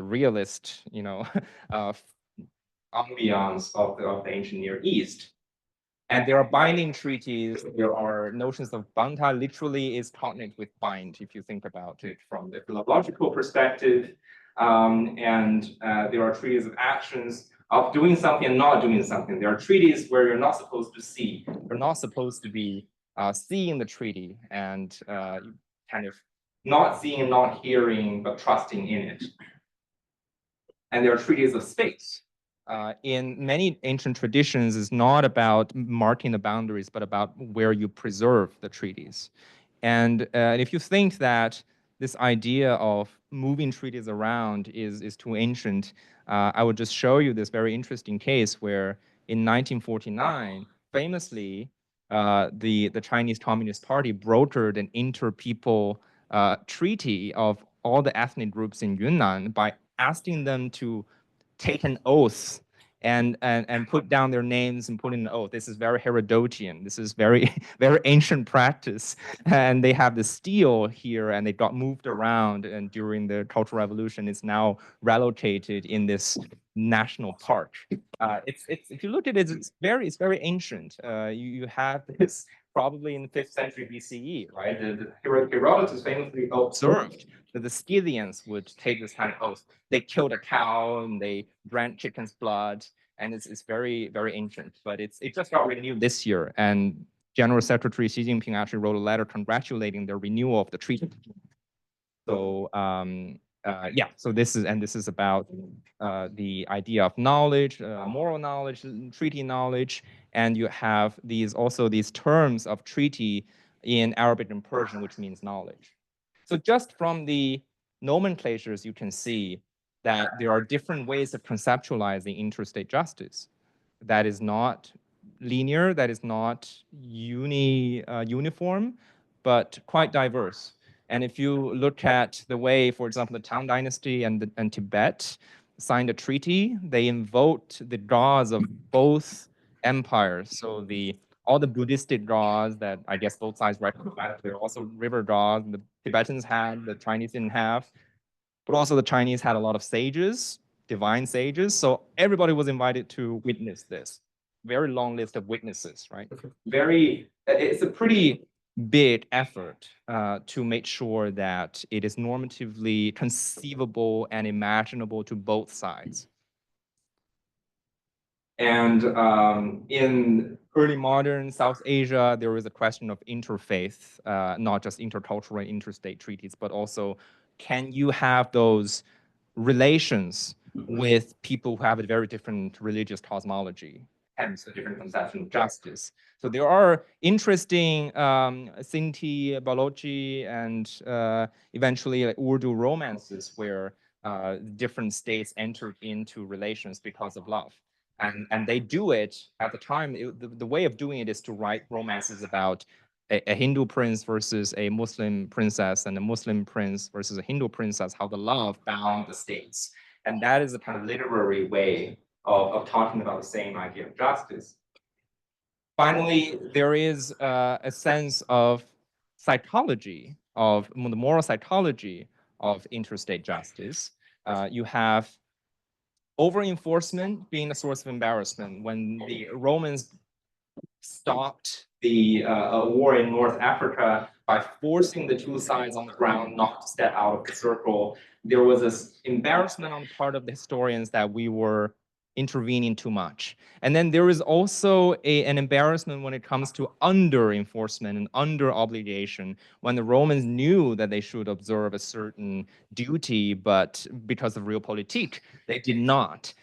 [SPEAKER 2] realist, ambiance of the ancient Near East. And there are binding treaties. There are notions of banta, literally is cognate with bind, if you think about it from the philological perspective. And there are treaties of actions of doing something and not doing something. There are treaties where you're not supposed to see. You're not supposed to be seeing the treaty and kind of not seeing, not hearing, but trusting in it. And there are treaties of space. in many ancient traditions is not about marking the boundaries, but about where you preserve the treaties. And if you think that this idea of moving treaties around is too ancient, I would just show you this very interesting case where in 1949, famously, the Chinese Communist Party brokered an inter-people treaty of all the ethnic groups in Yunnan by asking them to take an oath and put down their names and put in an oath. This is very Herodotian. This is very very ancient practice. And they have the stele here, and they got moved around. And during the Cultural Revolution, it's now relocated in this national park. It's if you look at it, it's very ancient. You have this probably in the 5th century BCE, right? Herodotus famously observed that the Scythians would take this kind of oath. They killed a cow and they drank chicken's blood, and it's very very ancient. But it just got renewed this year, and General Secretary Xi Jinping actually wrote a letter congratulating the renewal of the treaty. So yeah, so this is about the idea of knowledge, moral knowledge, treaty knowledge, and you have these terms of treaty in Arabic and Persian, which means knowledge. So just from the nomenclatures, you can see that there are different ways of conceptualizing interstate justice. That is not linear, that is not uniform, but quite diverse. And if you look at the way, for example, the Tang Dynasty and Tibet signed a treaty, they invoked the gods of both empires. So all the Buddhistic gods that I guess both sides recognize, they're also river gods. The Tibetans had, the Chinese didn't have. But also the Chinese had a lot of sages, divine sages. So everybody was invited to witness this. Very long list of witnesses, right? It's a pretty big effort to make sure that it is normatively conceivable and imaginable to both sides. And in early modern South Asia, there was a question of interfaith, not just intercultural and interstate treaties, but also can you have those relations with people who have a very different religious cosmology, hence a different conception of justice. So there are interesting Sinti, Balochi, and eventually like Urdu romances where different states entered into relations because of love. And they do it at the time. The way of doing it is to write romances about a Hindu prince versus a Muslim princess, and a Muslim prince versus a Hindu princess, how the love bound the states. And that is a kind of literary way of talking about the same idea of justice. Finally, there is a sense of psychology, of the moral psychology of interstate justice. You have over-enforcement being a source of embarrassment. When the Romans stopped the war in North Africa by forcing the two sides on the ground not to step out of the circle, there was this embarrassment on the part of the historians that we were intervening too much. And then there is also an embarrassment when it comes to under enforcement and under obligation, when the Romans knew that they should observe a certain duty, but because of realpolitik, they did not.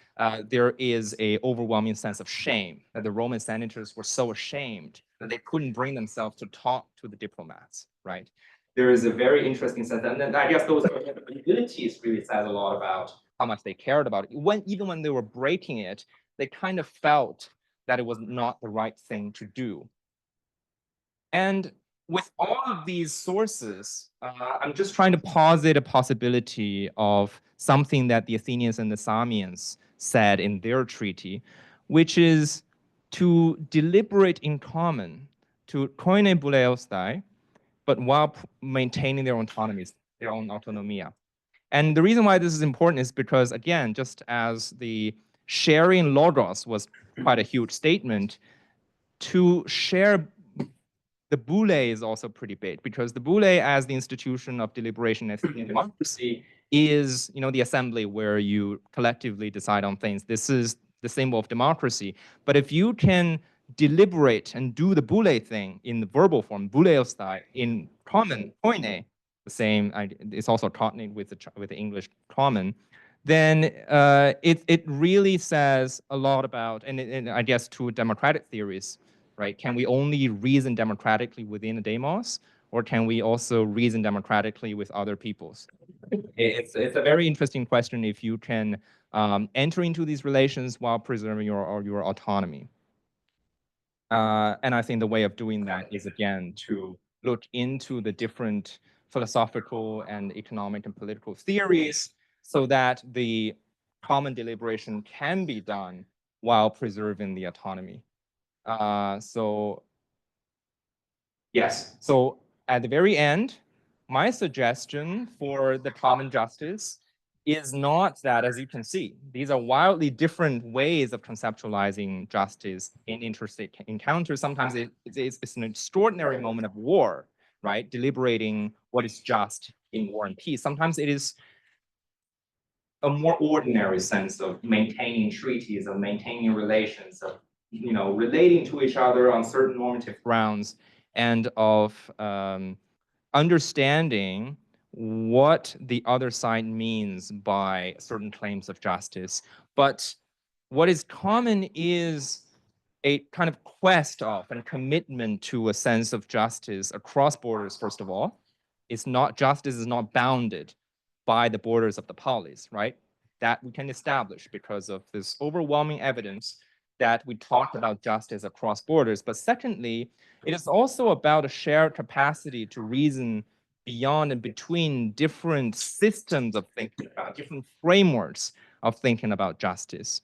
[SPEAKER 2] There is an overwhelming sense of shame that the Roman senators were so ashamed that they couldn't bring themselves to talk to the diplomats, right? There is a very interesting sense, and then I guess those abilities really says a lot about how much they cared about it. Even when they were breaking it, they kind of felt that it was not the right thing to do. And with all of these sources, I'm just trying to posit a possibility of something that the Athenians and the Samians said in their treaty, which is to deliberate in common, to koine buleostai, but while maintaining their autonomies, their own autonomia. And the reason why this is important is because, again, just as the sharing logos was quite a huge statement, to share the boule is also pretty big, because the boule, as the institution of deliberation in democracy, is the assembly where you collectively decide on things. This is the symbol of democracy. But if you can deliberate and do the boule thing in the verbal form, bouleostai, in common, koine, the same, it's also cognate with the English common, then it really says a lot about, and I guess to democratic theories, right? Can we only reason democratically within a demos, or can we also reason democratically with other peoples? It's a very interesting question if you can enter into these relations while preserving your autonomy. And I think the way of doing that is, again, to look into the different philosophical and economic and political theories so that the common deliberation can be done while preserving the autonomy. So yes, so at the very end, my suggestion for the common justice is not that, as you can see, these are wildly different ways of conceptualizing justice in interstate encounters. Sometimes it's an extraordinary moment of war, right? Deliberating what is just in war and peace. Sometimes it is a more ordinary sense of maintaining treaties, of maintaining relations, of relating to each other on certain normative grounds, and of understanding what the other side means by certain claims of justice. But what is common is a kind of quest of and commitment to a sense of justice across borders, first of all. Justice is not bounded by the borders of the polis, right? That we can establish because of this overwhelming evidence that we talk about justice across borders. But secondly, it is also about a shared capacity to reason beyond and between different systems of thinking about, different frameworks of thinking about justice.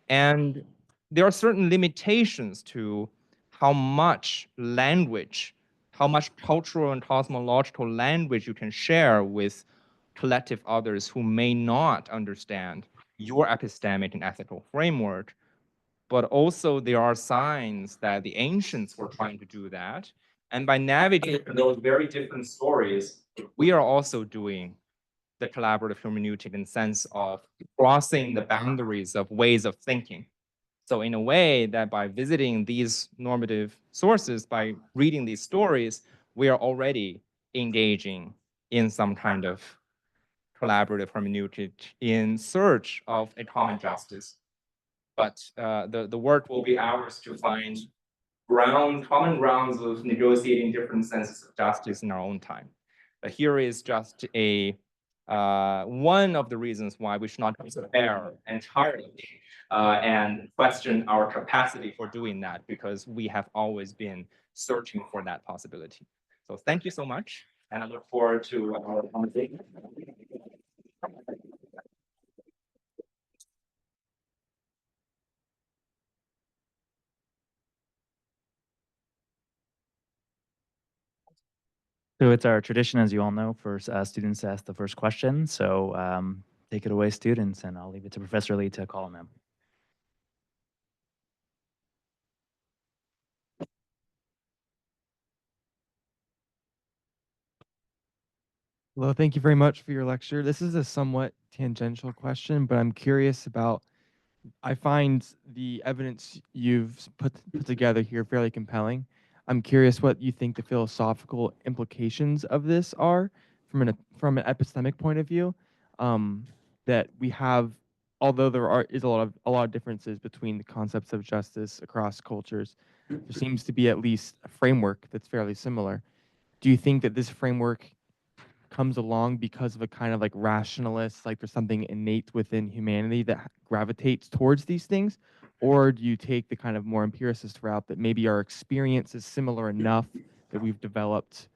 [SPEAKER 2] And there are certain limitations to how much language, how much cultural and cosmological language you can share with collective others who may not understand your epistemic and ethical framework. But also there are signs that the ancients were trying to do that. And by navigating those very different stories, we are also doing the collaborative hermeneutic in the sense of crossing the boundaries of ways of thinking. So in a way that by visiting these normative sources, by reading these stories, we are already engaging in some kind of collaborative hermeneutic in search of a common justice. But the work will be ours to find common grounds of negotiating different senses of justice in our own time. But here is just one of the reasons why we should not despair entirely and question our capacity for doing that, because we have always been searching for that possibility. So thank you so much, and I look forward to our conversation.
[SPEAKER 3] So it's our tradition, as you all know, for students to ask the first question. So take it away, students, and I'll leave it to Professor Li to call on them.
[SPEAKER 4] Hello, thank you very much for your lecture. This is a somewhat tangential question, but I'm curious about, I find the evidence you've put together here fairly compelling. I'm curious what you think the philosophical implications of this are from an epistemic point of view. That we have, although is a lot of differences between the concepts of justice across cultures, there seems to be at least a framework that's fairly similar. Do you think that this framework comes along because of a kind of like rationalist, like there's something innate within humanity that gravitates towards these things? Or do you take the kind of more empiricist route that maybe our experience is similar enough that we've developed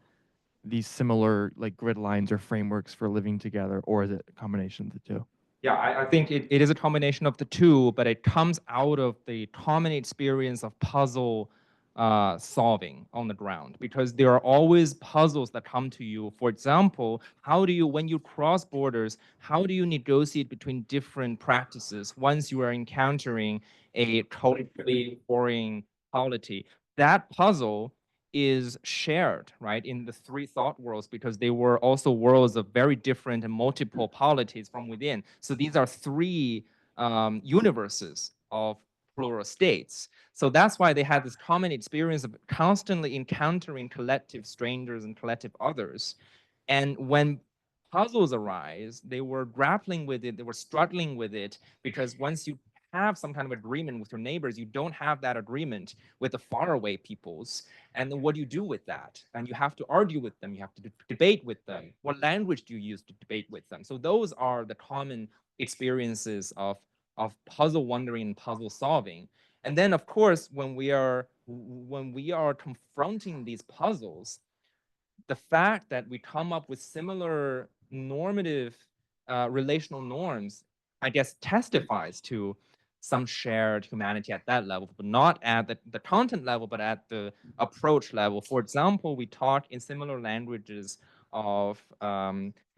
[SPEAKER 4] these similar like grid lines or frameworks for living together? Or is it a combination of the two?
[SPEAKER 2] Yeah, I think it is a combination of the two, but it comes out of the common experience of puzzle solving on the ground, because there are always puzzles that come to you. For example, when you cross borders, how do you negotiate between different practices once you are encountering a totally foreign polity? That puzzle is shared, right, in the three thought worlds, because they were also worlds of very different and multiple polities from within. So these are three universes of plural states. So that's why they had this common experience of constantly encountering collective strangers and collective others. And when puzzles arise, they were grappling with it, they were struggling with it, because once you have some kind of agreement with your neighbors, you don't have that agreement with the faraway peoples. And then what do you do with that? And you have to argue with them, you have to debate with them. What language do you use to debate with them? So those are the common experiences of puzzle wondering and puzzle solving. And then, of course, when we are confronting these puzzles, the fact that we come up with similar normative relational norms, I guess, testifies to some shared humanity at that level, but not at the content level, but at the approach level. For example, we talk in similar languages of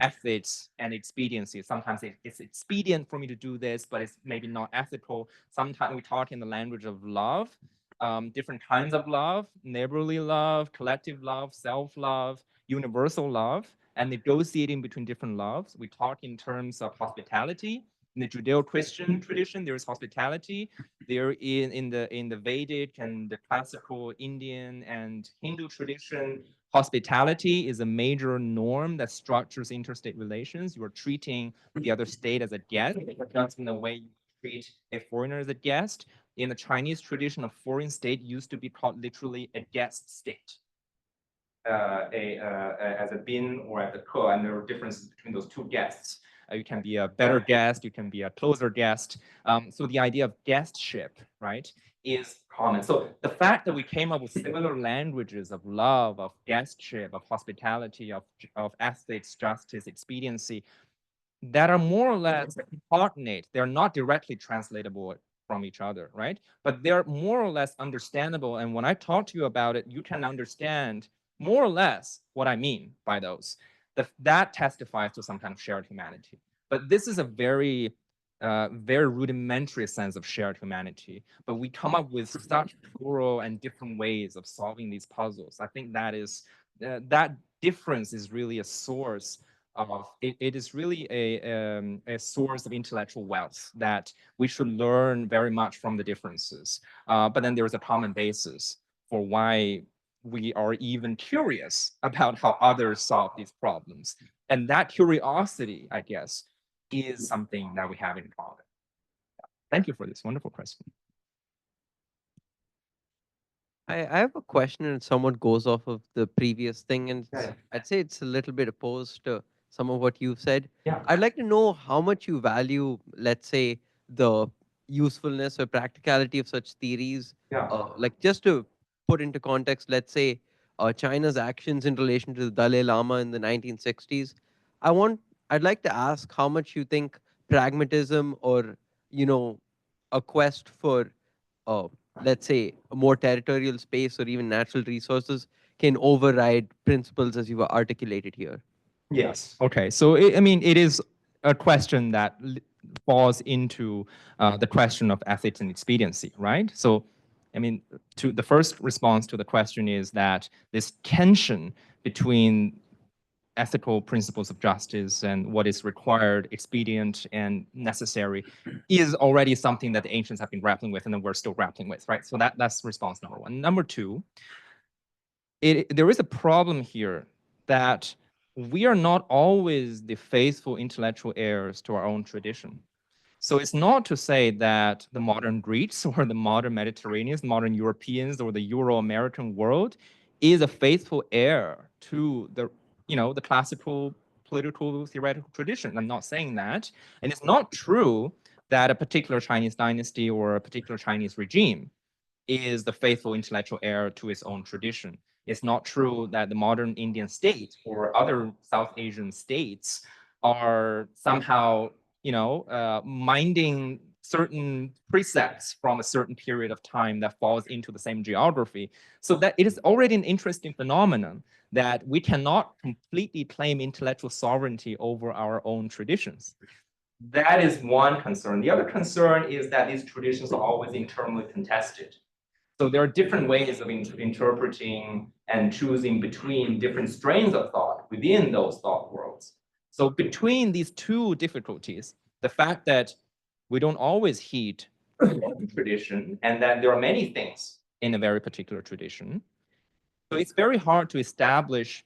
[SPEAKER 2] ethics and expediency. Sometimes it's expedient for me to do this, but it's maybe not ethical. Sometimes we talk in the language of love, different kinds of love, neighborly love, collective love, self-love, universal love, and negotiating between different loves. We talk in terms of hospitality. In the Judeo-Christian tradition, there is hospitality. There in the Vedic and the classical Indian and Hindu tradition, hospitality is a major norm that structures interstate relations. You are treating the other state as a guest, just in the way you treat a foreigner as a guest. In the Chinese tradition, a foreign state used to be called literally a guest state. As a bin or as a ke, and there are differences between those two guests. You can be a better guest, you can be a closer guest. So the idea of guestship, right, is common. So the fact that we came up with similar languages of love, of guestship, of hospitality, of ethics, justice, expediency, that are more or less cognate. They're not directly translatable from each other, right? But they're more or less understandable. And when I talk to you about it, you can understand more or less what I mean by those. That testifies to some kind of shared humanity. But this is a very, very rudimentary sense of shared humanity. But we come up with such plural and different ways of solving these puzzles. I think that is that difference is really a source of it is really a source of intellectual wealth that we should learn very much from the differences. But then there is a common basis for why we are even curious about how others solve these problems. And that curiosity, I guess, is something that we have in common. Thank you for this wonderful question.
[SPEAKER 5] I have a question and somewhat goes off of the previous thing, and
[SPEAKER 2] Yeah.
[SPEAKER 5] I'd say it's a little bit opposed to some of what you've said.
[SPEAKER 2] Yeah.
[SPEAKER 5] I'd like to know how much you value, let's say, the usefulness or practicality of such theories.
[SPEAKER 2] Yeah.
[SPEAKER 5] Like just to put into context, let's say China's actions in relation to the Dalai Lama in the 1960s. I'd like to ask how much you think pragmatism or, you know, a quest for let's say, a more territorial space or even natural resources can override principles as you've articulated here.
[SPEAKER 2] Yes. Okay. So I mean, it is a question that falls into the question of ethics and expediency, right? So, I mean, to the first response to the question is that this tension between ethical principles of justice and what is required, expedient, and necessary is already something that the ancients have been grappling with and then we're still grappling with, right? So that's response number one. Number two, there is a problem here that we are not always the faithful intellectual heirs to our own tradition. So it's not to say that the modern Greeks or the modern Mediterraneans, modern Europeans, or the Euro-American world is a faithful heir to the, the classical political theoretical tradition. I'm not saying that. And it's not true that a particular Chinese dynasty or a particular Chinese regime is the faithful intellectual heir to its own tradition. It's not true that the modern Indian state or other South Asian states are somehow, minding certain precepts from a certain period of time that falls into the same geography. So that it is already an interesting phenomenon that we cannot completely claim intellectual sovereignty over our own traditions. That is one concern. The other concern is that these traditions are always internally contested. So there are different ways of interpreting and choosing between different strains of thought within those thought worlds. So between these two difficulties, the fact that we don't always heed tradition and that there are many things in a very particular tradition, so it's very hard to establish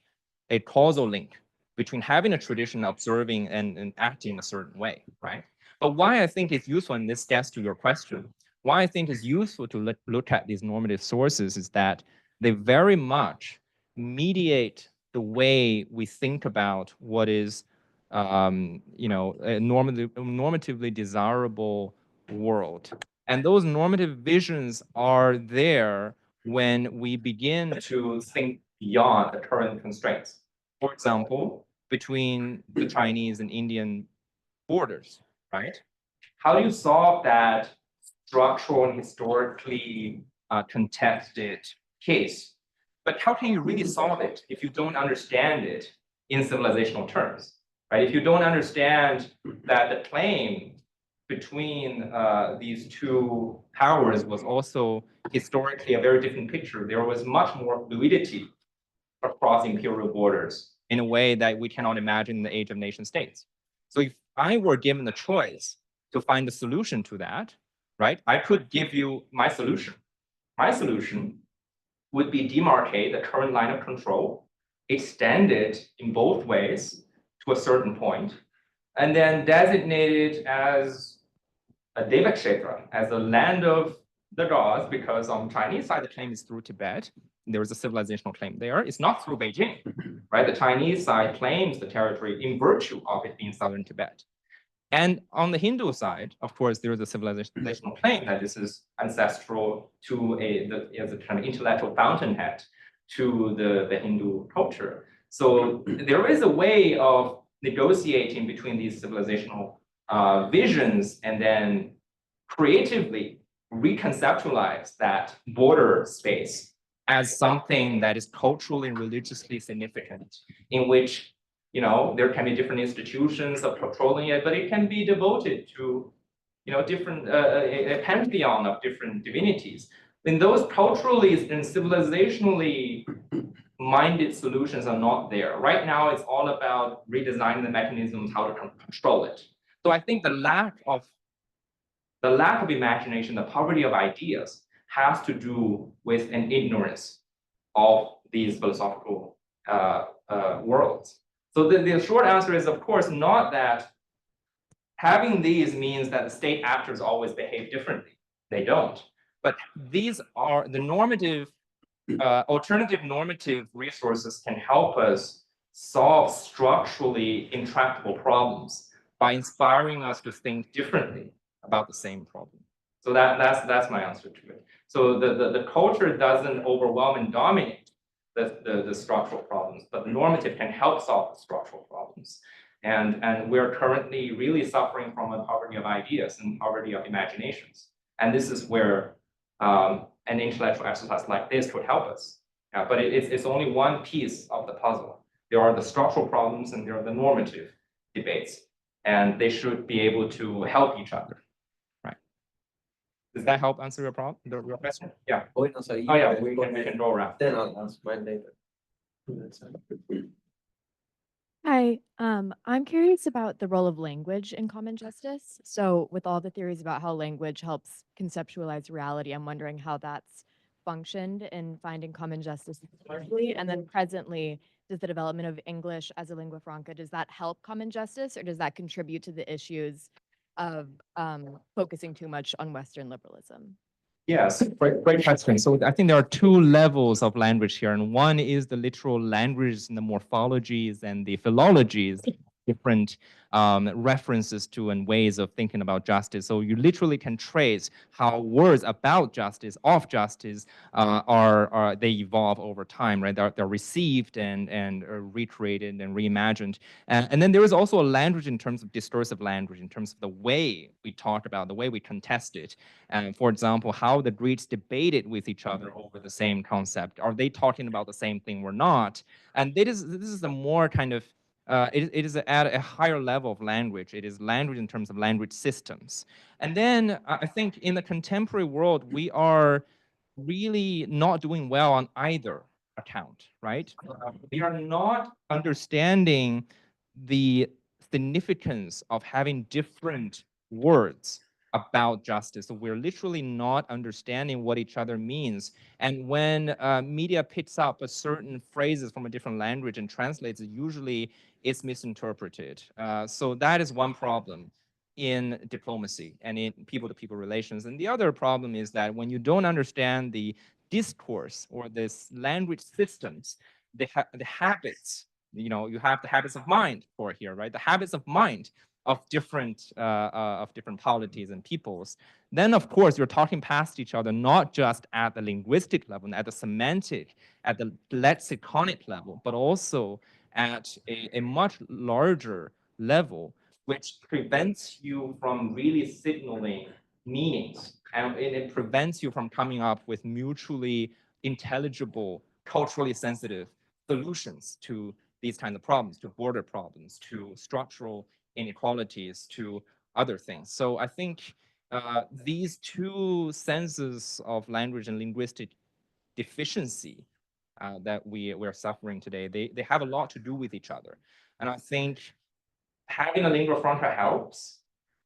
[SPEAKER 2] a causal link between having a tradition, observing, and acting a certain way, right? But why I think it's useful, and this gets to your question, why I think it's useful to look at these normative sources is that they very much mediate the way we think about what is, you know, a normatively desirable world. And those normative visions are there when we begin to think beyond the current constraints. For example, between the Chinese and Indian borders, right? How do you solve that structural and historically contested case? But how can you really solve it if you don't understand it in civilizational terms, right? If you don't understand that the claim between these two powers was also historically a very different picture. There was much more fluidity across imperial borders in a way that we cannot imagine in the age of nation states. So if I were given the choice to find a solution to that, right, I could give you my solution. My solution would be demarcate the current line of control, extend it in both ways to a certain point, and then designate it as a Devakshetra, as a land of the gods, because on the Chinese side, the claim is through Tibet. There is a civilizational claim there. It's not through Beijing, right? The Chinese side claims the territory in virtue of it being southern Tibet. And on the Hindu side, of course, there is a civilizational claim that this is ancestral to as a kind of intellectual fountainhead to the Hindu culture. So there is a way of negotiating between these civilizational visions and then creatively reconceptualize that border space as something that is culturally and religiously significant, in which, you know, there can be different institutions of patrolling it, but it can be devoted to, you know, different a pantheon of different divinities. When those culturally and civilizationally minded solutions are not there. Right now, it's all about redesigning the mechanisms, how to control it. So I think the lack of imagination, the poverty of ideas, has to do with an ignorance of these philosophical worlds. So the short answer is, of course, not that having these means that the state actors always behave differently. They don't. But these are the normative, alternative normative resources can help us solve structurally intractable problems by inspiring us to think differently about the same problem. So that's my answer to it. So the culture doesn't overwhelm and dominate the structural problems, but the normative can help solve the structural problems. And we're currently really suffering from a poverty of ideas and poverty of imaginations. And this is where an intellectual exercise like this could help us. But it's only one piece of the puzzle. There are the structural problems and there are the normative debates, and they should be able to help each other. Right? Does that help answer your problem? Your question? Yeah.
[SPEAKER 5] Oh, no, sorry.
[SPEAKER 2] Oh yeah, we can go around.
[SPEAKER 5] Then I'll ask mine later.
[SPEAKER 6] Hi, I'm curious about the role of language in common justice. So, with all the theories about how language helps conceptualize reality, I'm wondering how that's functioned in finding common justice historically, and then presently, does the development of English as a lingua franca, does that help common justice, or does that contribute to the issues of focusing too much on Western liberalism?
[SPEAKER 2] Yes, great question. So I think there are two levels of language here, and one is the literal language and the morphologies and the philologies, different references to and ways of thinking about justice. So you literally can trace how words about justice, of justice, they evolve over time, right? They're received and recreated and reimagined. And then there is also a language in terms of discursive language, in terms of the way we talk about, the way we contest it. And for example, how the Greeks debated with each other over the same concept. Are they talking about the same thing or not? And this is a more kind of it is at a higher level of language. It is language in terms of language systems. And then I think in the contemporary world, we are really not doing well on either account, right? We are not understanding the significance of having different words about justice. So we're literally not understanding what each other means. And when media picks up a certain phrases from a different language and translates it, usually it's misinterpreted. So that is one problem in diplomacy and in people-to-people relations. And the other problem is that when you don't understand the discourse or this language systems, the habits, you know, you have the habits of mind for here, right? The habits of mind of different polities and peoples, then of course you're talking past each other, not just at the linguistic level, at the semantic, at the lexiconic level, but also at a much larger level, which prevents you from really signaling meanings, and it prevents you from coming up with mutually intelligible, culturally sensitive solutions to these kinds of problems, to border problems, to structural inequalities, to other things. So I think these two senses of language and linguistic deficiency that we're suffering today, they have a lot to do with each other. And I think having a lingua franca helps,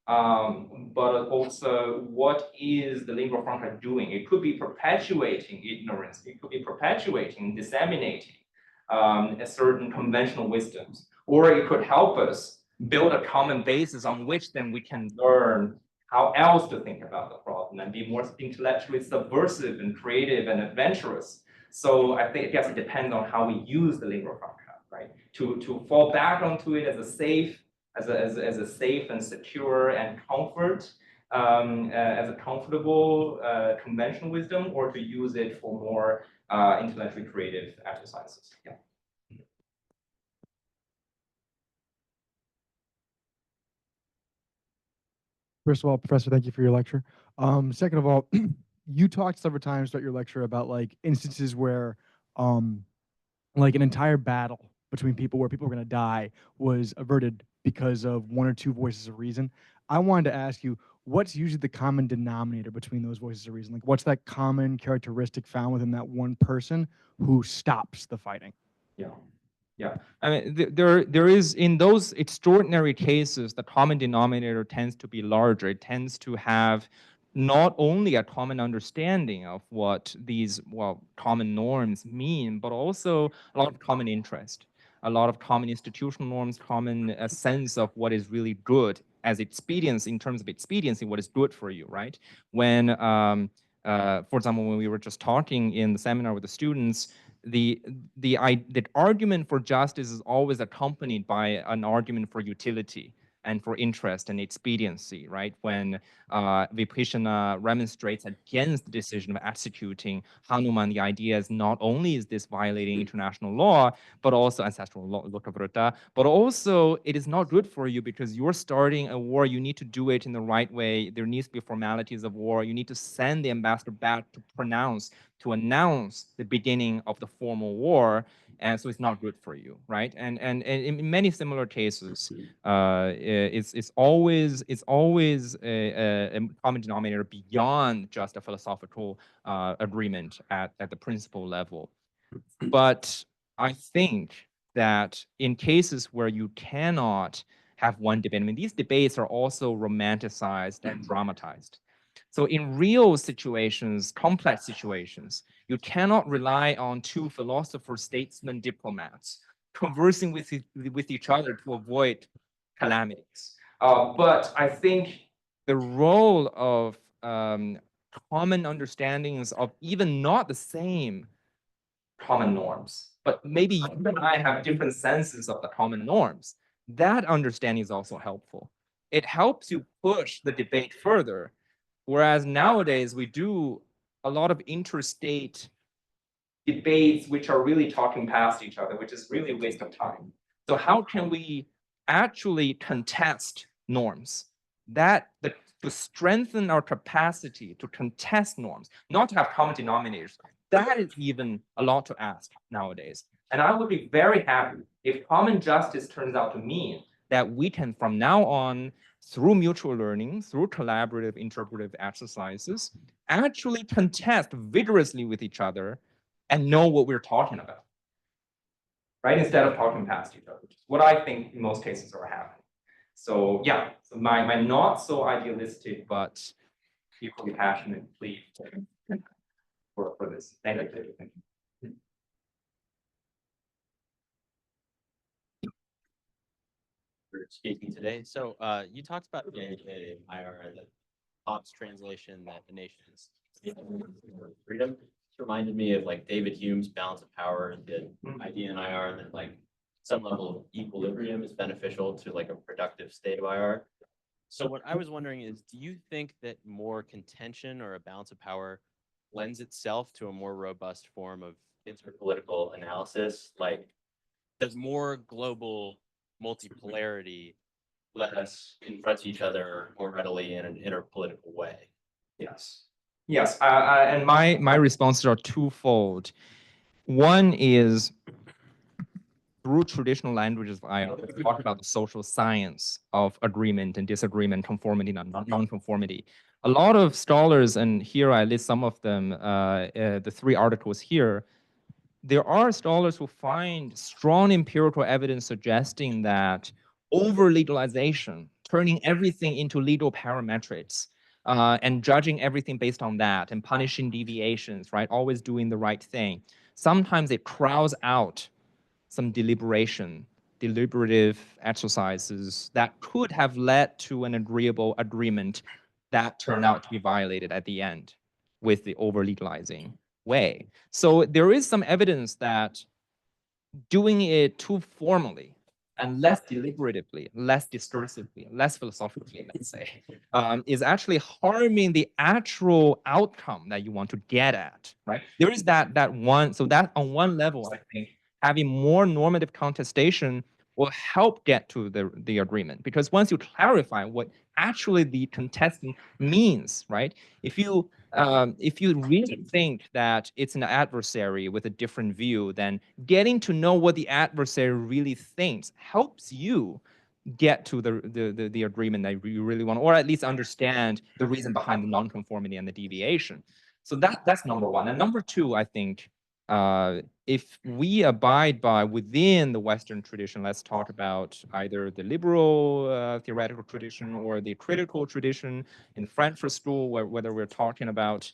[SPEAKER 2] but also what is the lingua franca doing? It could be perpetuating ignorance. It could be perpetuating, disseminating a certain conventional wisdoms, or it could help us build a common basis on which then we can learn how else to think about the problem and be more intellectually subversive and creative and adventurous. So I think, I guess it depends on how we use the lingua franca, right? To fall back onto it as a safe, as a safe and secure and comfort, as a comfortable conventional wisdom, or to use it for more intellectually creative exercises. Yeah.
[SPEAKER 7] First of all, Professor, thank you for your lecture. Second of all, you talked several times throughout your lecture about like instances where like an entire battle between people where people were going to die was averted because of one or two voices of reason. I wanted to ask you, what's usually the common denominator between those voices of reason? Like, what's that common characteristic found within that one person who stops the fighting?
[SPEAKER 2] Yeah. Yeah, I mean, there is, in those extraordinary cases, the common denominator tends to be larger. It tends to have not only a common understanding of what these, well, common norms mean, but also a lot of common interest, a lot of common institutional norms, common sense of what is really good as expedience, in terms of expediency, what is good for you, right? When, for example, when we were just talking in the seminar with the students, the argument for justice is always accompanied by an argument for utility and for interest and expediency, right? When Vipassana remonstrates against the decision of executing Hanuman, the idea is not only is this violating international law, but also ancestral law, but also it is not good for you because you're starting a war. You need to do it in the right way. There needs to be formalities of war. You need to send the ambassador back to announce the beginning of the formal war, and so it's not good for you, right? And in many similar cases, it's always a common denominator beyond just a philosophical agreement at the principle level. But I think that in cases where you cannot have one debate, I mean, these debates are also romanticized and dramatized. So in real situations, complex situations, you cannot rely on two philosophers, statesmen, diplomats conversing with each other to avoid calamities. But I think the role of common understandings of even not the same common norms, but maybe you and I have different senses of the common norms, that understanding is also helpful. It helps you push the debate further. Whereas nowadays we do a lot of interstate debates which are really talking past each other, which is really a waste of time. So how can we actually contest norms? To strengthen our capacity to contest norms, not to have common denominators, that is even a lot to ask nowadays. And I would be very happy if common justice turns out to mean that we can, from now on, through mutual learning, through collaborative interpretive exercises, actually contest vigorously with each other and know what we're talking about, right? Instead of talking past each other, which is what I think in most cases are happening. So yeah, so my not so idealistic but equally passionate plea for this. Thank you. Thank you.
[SPEAKER 8] For speaking today. So you talked about the IR and the Hobbes translation that the nations freedom. It reminded me of like David Hume's balance of power, the idea in IR that like some level of equilibrium is beneficial to like a productive state of IR. So what I was wondering is, do you think that more contention or a balance of power lends itself to a more robust form of interpolitical analysis? Like, does more global multipolarity let us confront each other more readily in an interpolitical way?
[SPEAKER 2] Yes. Yes. And my responses are twofold. One is through traditional languages, I talk about the social science of agreement and disagreement, conformity and non-conformity. A lot of scholars, and here I list some of them, the 3 articles here, there are scholars who find strong empirical evidence suggesting that over-legalization, turning everything into legal parametrics, and judging everything based on that and punishing deviations, right? Always doing the right thing. Sometimes it crowds out some deliberative exercises that could have led to an agreeable agreement that turned out to be violated at the end with the over-legalizing way. So there is some evidence that doing it too formally and less deliberatively, less discursively, less philosophically, let's say, is actually harming the actual outcome that you want to get at, right? There is that one, so that on one level, I think, having more normative contestation will help get to the agreement. Because once you clarify what actually the contesting means, right? If you really think that it's an adversary with a different view, then getting to know what the adversary really thinks helps you get to the agreement that you really want, or at least understand the reason behind the nonconformity and the deviation. So that's number one. And number two, I think, if we abide by within the Western tradition, let's talk about either the liberal theoretical tradition or the critical tradition in Frankfurt School, whether we're talking about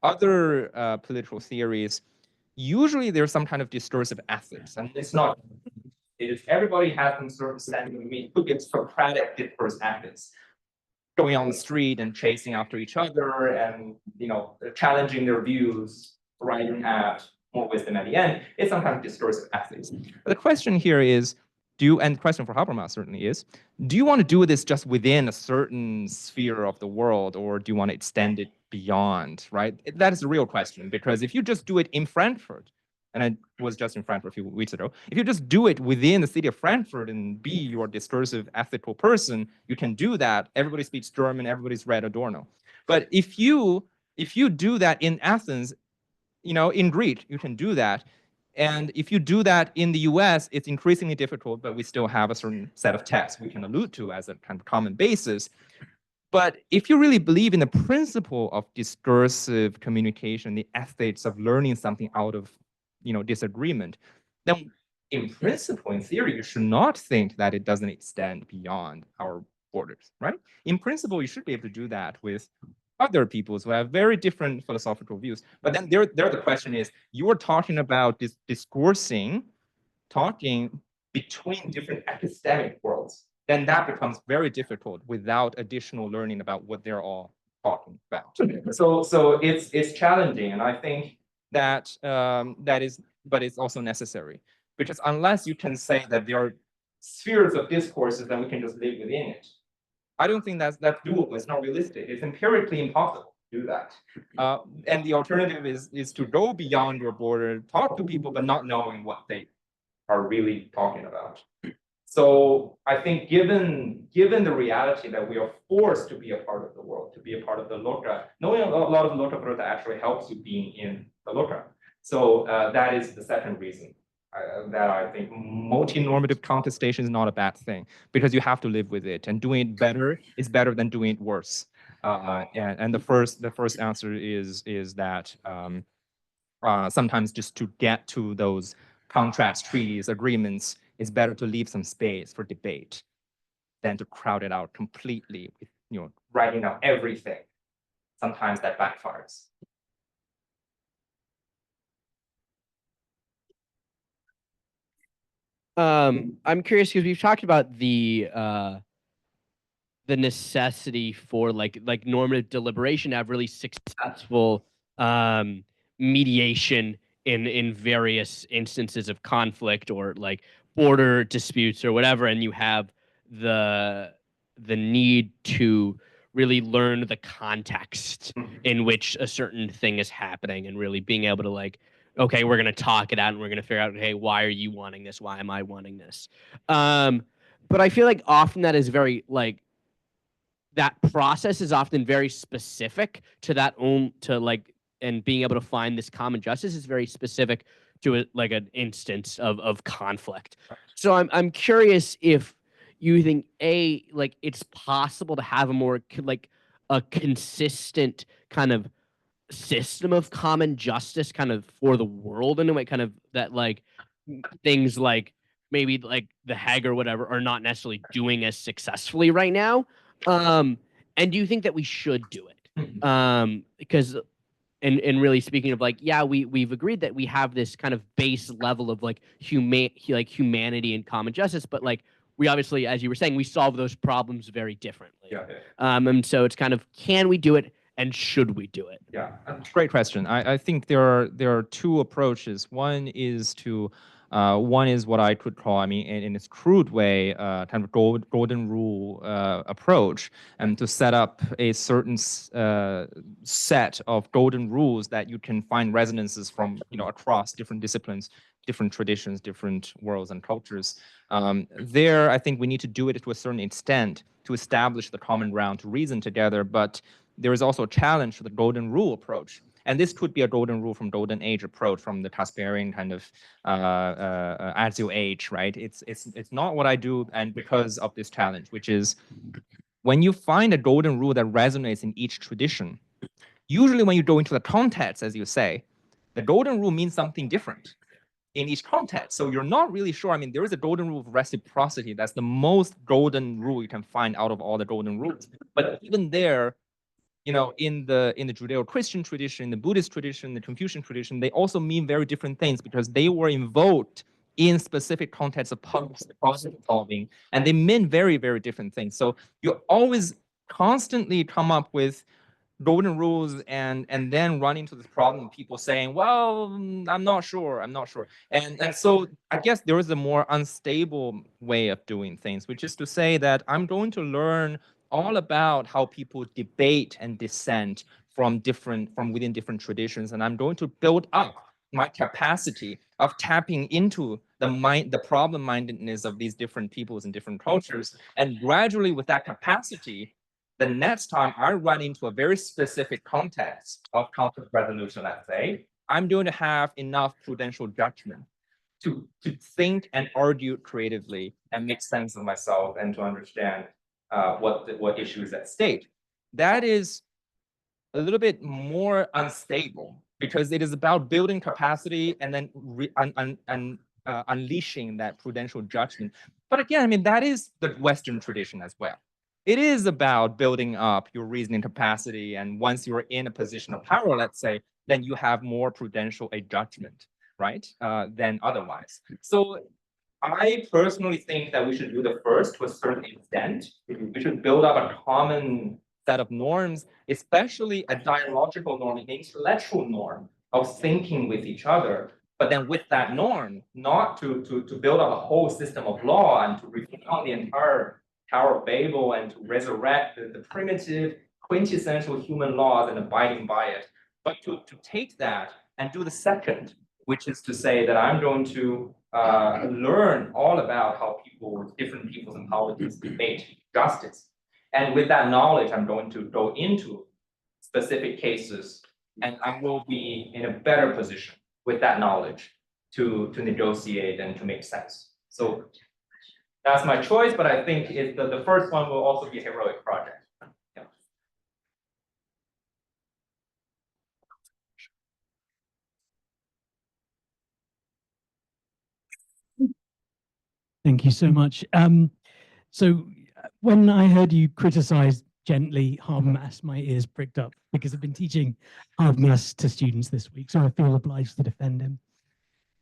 [SPEAKER 2] other political theories, usually there's some kind of discursive ethics, and it's not. It is everybody has some sort of standing of me who gets Socratic discourse ethics, going on the street and chasing after each other, and challenging their views, arriving at more wisdom at the end. It's some kind of discursive ethics. But the question here is, and the question for Habermas certainly is, do you want to do this just within a certain sphere of the world, or do you want to extend it beyond, right? That is the real question, because if you just do it in Frankfurt, and I was just in Frankfurt a few weeks ago, if you just do it within the city of Frankfurt and be your discursive, ethical person, you can do that. Everybody speaks German, everybody's read Adorno. But if you do that in Athens, in Greek, you can do that. And if you do that in the US, it's increasingly difficult, but we still have a certain set of texts we can allude to as a kind of common basis. But if you really believe in the principle of discursive communication, the ethics of learning something out of disagreement, then in principle, in theory, you should not think that it doesn't extend beyond our borders, right? In principle, you should be able to do that with other peoples who have very different philosophical views. But then there the question is, you are talking about this talking between different epistemic worlds, then that becomes very difficult without additional learning about what they're all talking about. So it's challenging, and I think that but it's also necessary, because unless you can say that there are spheres of discourses, then we can just live within it. I don't think that's doable. It's not realistic. It's empirically impossible to do that. And the alternative is to go beyond your border, talk to people, but not knowing what they are really talking about. So I think given the reality that we are forced to be a part of the world, to be a part of the loka, knowing a lot of the loka actually helps you being in the loka. So that is the second reason that I think multi-normative contestation is not a bad thing, because you have to live with it, and doing it better is better than doing it worse. And the first answer is that sometimes just to get to those contracts, treaties, agreements, it's better to leave some space for debate. than to crowd it out completely with, writing out everything. Sometimes that backfires.
[SPEAKER 9] I'm curious because we've talked about the necessity for like normative deliberation to have really successful mediation in various instances of conflict or like border disputes or whatever, and you have the need to really learn the context in which a certain thing is happening and really being able to like, okay, we're going to talk it out and we're going to figure out, hey, why are you wanting this? Why am I wanting this? But I feel like often that is very like, that process is often very specific to that own, to like, and being able to find this common justice is very specific to like an instance of conflict. So I'm curious if you think like it's possible to have a more like a consistent kind of system of common justice kind of for the world in a way, kind of that like things like maybe like the Hague or whatever are not necessarily doing as successfully right now. And do you think that we should do it? Because and really speaking of like, yeah, we've agreed that we have this kind of base level of like humanity and common justice, but like we obviously, as you were saying, we solve those problems very differently.
[SPEAKER 2] Yeah.
[SPEAKER 9] And so it's kind of, can we do it and should we do it?
[SPEAKER 2] Yeah, great question. I think there are two approaches. One is what I could call, I mean, in its crude way, kind of golden rule approach, and to set up a certain set of golden rules that you can find resonances from, across different disciplines, different traditions, different worlds and cultures. There, I think we need to do it to a certain extent to establish the common ground, to reason together, but there is also a challenge to the golden rule approach. And this could be a golden rule from golden age approach, from the Casparian kind of as you age, right? It's not what I do, and because of this challenge, which is when you find a golden rule that resonates in each tradition, usually when you go into the context, as you say, the golden rule means something different in each context. So you're not really sure. I mean, there is a golden rule of reciprocity. That's the most golden rule you can find out of all the golden rules. But even there, in the Judeo-Christian tradition, the Buddhist tradition, the Confucian tradition, they also mean very different things because they were invoked in specific contexts of problem solving, and they mean very, very different things. So you always constantly come up with golden rules and then run into this problem, people saying, well, I'm not sure. And so I guess there is a more unstable way of doing things, which is to say that I'm going to learn all about how people debate and dissent from within different traditions, and I'm going to build up my capacity of tapping into the problem-mindedness of these different peoples and different cultures, and gradually with that capacity, the next time I run into a very specific context of conflict resolution, let's say, I'm going to have enough prudential judgment to think and argue creatively and make sense of myself and to understand what issue is at stake. That is a little bit more unstable because it is about building capacity and then unleashing that prudential judgment. But again, I mean, that is the Western tradition as well. It is about building up your reasoning capacity, and once you're in a position of power, let's say, then you have more prudential a judgment, right, than otherwise. So I personally think that we should do the first to a certain extent. We should build up a common set of norms, especially a dialogical norm, an intellectual norm of thinking with each other. But then with that norm, not to build up a whole system of law and to recount the entire Tower of Babel and to resurrect the primitive, quintessential human laws and abiding by it, but to take that and do the second, which is to say that I'm going to learn all about how different peoples and politics debate justice. And with that knowledge, I'm going to go into specific cases, and I will be in a better position with that knowledge to negotiate and to make sense. So that's my choice, but I think the first one will also be a heroic project. Yeah.
[SPEAKER 10] Thank you so much. So when I heard you criticize gently Habermas, my ears pricked up because I've been teaching Habermas to students this week, so I feel obliged to defend him.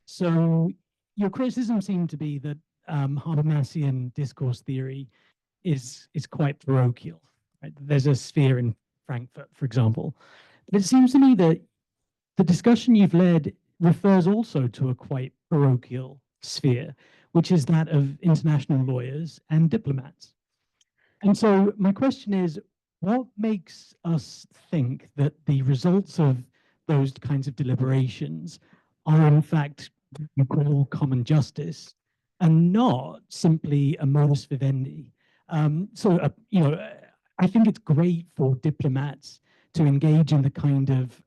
[SPEAKER 10] So your criticism seemed to be that Habermasian discourse theory is quite parochial. Right? There's a sphere in Frankfurt, for example. But it seems to me that the discussion you've led refers also to a quite parochial sphere, which is that of international lawyers and diplomats. And so my question is, what makes us think that the results of those kinds of deliberations are in fact what you call common justice and not simply a modus vivendi? I think it's great for diplomats to engage in the kind of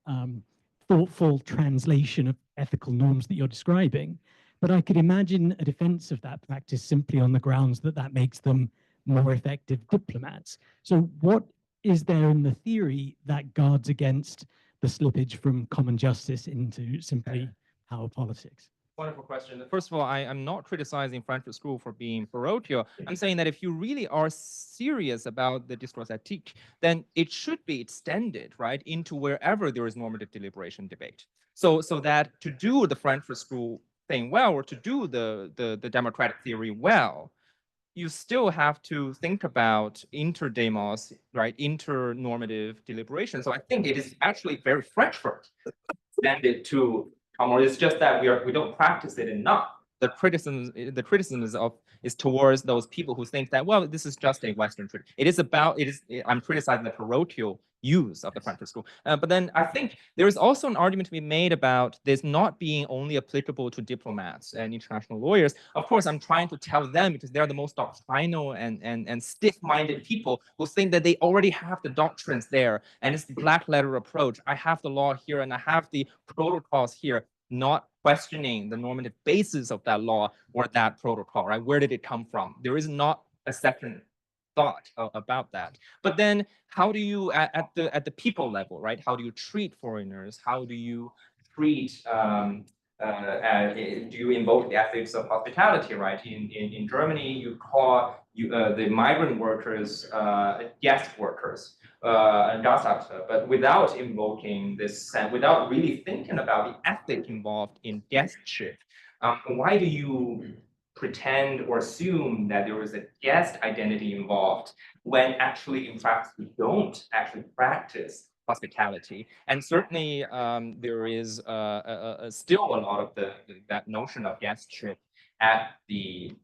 [SPEAKER 10] thoughtful translation of ethical norms that you're describing. But I could imagine a defense of that practice simply on the grounds that that makes them more effective diplomats. So what is there in the theory that guards against the slippage from common justice into simply power politics?
[SPEAKER 2] Wonderful question. First of all, I'm not criticizing Frankfurt School for being parochial. I'm saying that if you really are serious about the discourse ethique, then it should be extended, right, into wherever there is normative deliberation debate. So that to do the Frankfurt School thing well, or to do the democratic theory well, you still have to think about interdemos, right, internormative deliberation. So I think it is actually very Frankfurt extended to or it's just that we don't practice it enough. The criticism is towards those people who think that, well, this is just a Western tradition. I'm criticizing the parochial use of the Frankfurt School. But then I think there is also an argument to be made about this not being only applicable to diplomats and international lawyers. Of course, I'm trying to tell them because they're the most doctrinal and stiff-minded people who think that they already have the doctrines there and it's the black letter approach. I have the law here and I have the protocols here, not questioning the normative basis of that law or that protocol, right? Where did it come from? There is not a second thought about that. But then how do you, at the people level, right? How do you treat foreigners? How do you treat, do you invoke the ethics of hospitality, right? In Germany, you call the migrant workers guest workers, but without invoking this, without really thinking about the ethic involved in guestship. Why do you pretend or assume that there is a guest identity involved when actually, in practice, we don't actually practice hospitality? And certainly, there is still a lot of that notion of guestship at the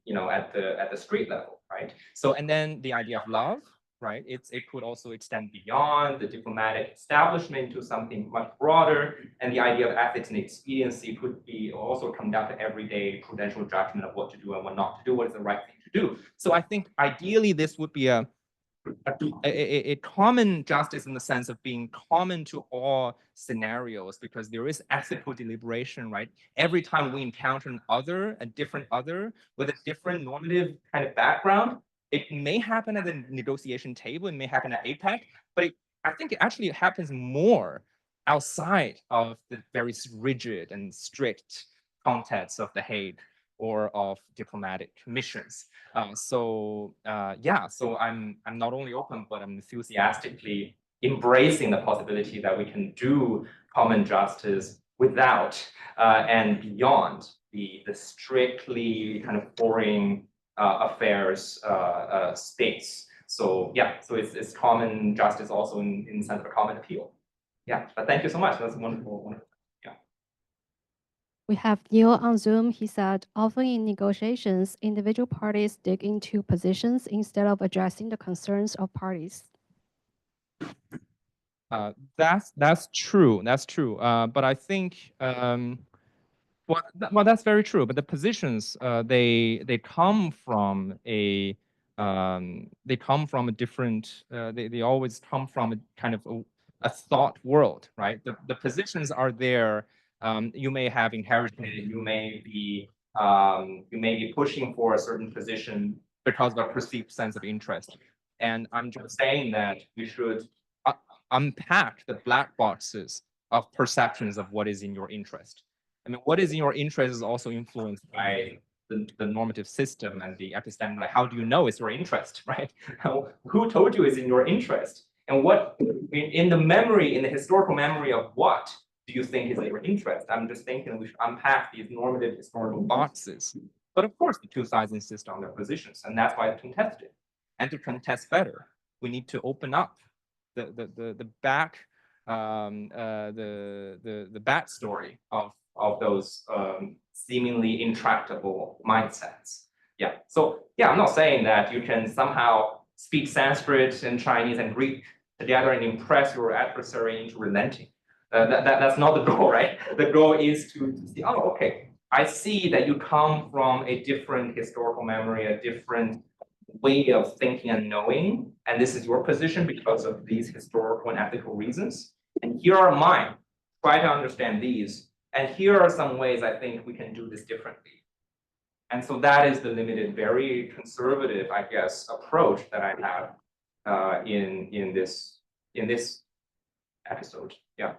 [SPEAKER 2] street level, right? So, and then the idea of love, right? It could also extend beyond the diplomatic establishment to something much broader. And the idea of ethics and expediency could be also come down to everyday prudential judgment of what to do and what not to do, what is the right thing to do. So I think ideally this would be a common justice in the sense of being common to all scenarios, because there is ethical deliberation, right? Every time we encounter a different other with a different normative kind of background, it may happen at the negotiation table, it may happen at APEC, but I think it actually happens more outside of the very rigid and strict context of The Hague or of diplomatic missions. So I'm not only open, but I'm enthusiastically embracing the possibility that we can do common justice without and beyond the strictly kind of boring affairs space. So yeah, so it's common justice also in the sense of a common appeal. Yeah, but thank you so much. That's wonderful. Yeah.
[SPEAKER 11] We have Neil on Zoom. He said, often in negotiations, individual parties dig into positions instead of addressing the concerns of parties.
[SPEAKER 2] That's true. That's true. But I think well, that's very true. But the positions they come from a different. They always come from a kind of a thought world, right? The positions are there. You may have inherited. You may be pushing for a certain position because of a perceived sense of interest. And I'm just saying that we should unpack the black boxes of perceptions of what is in your interest. I mean, what is in your interest is also influenced by the normative system and the epistemic, like how do you know it's your interest, right? Who told you it's in your interest? And what, in the memory, in the historical memory of what do you think is in your interest? I'm just thinking we should unpack these normative historical boxes. But of course, the two sides insist on their positions, and that's why it's contested. And to contest better, we need to open up the back the backstory of those seemingly intractable mindsets. Yeah. So yeah, I'm not saying that you can somehow speak Sanskrit and Chinese and Greek together and impress your adversary into relenting. That's not the goal, right? The goal is to see, oh, okay, I see that you come from a different historical memory, a different way of thinking and knowing, and this is your position because of these historical and ethical reasons. And here are mine. Try to understand these. And here are some ways I think we can do this differently. And so that is the limited, very conservative, I guess, approach that I have in this episode. Yeah.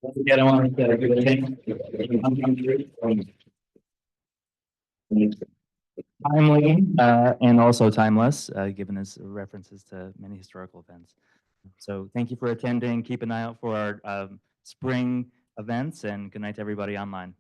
[SPEAKER 1] Once again, I want to give a thank
[SPEAKER 3] Timely and also timeless, given his references to many historical events. So thank you for attending. Keep an eye out for our spring events, and good night to everybody online.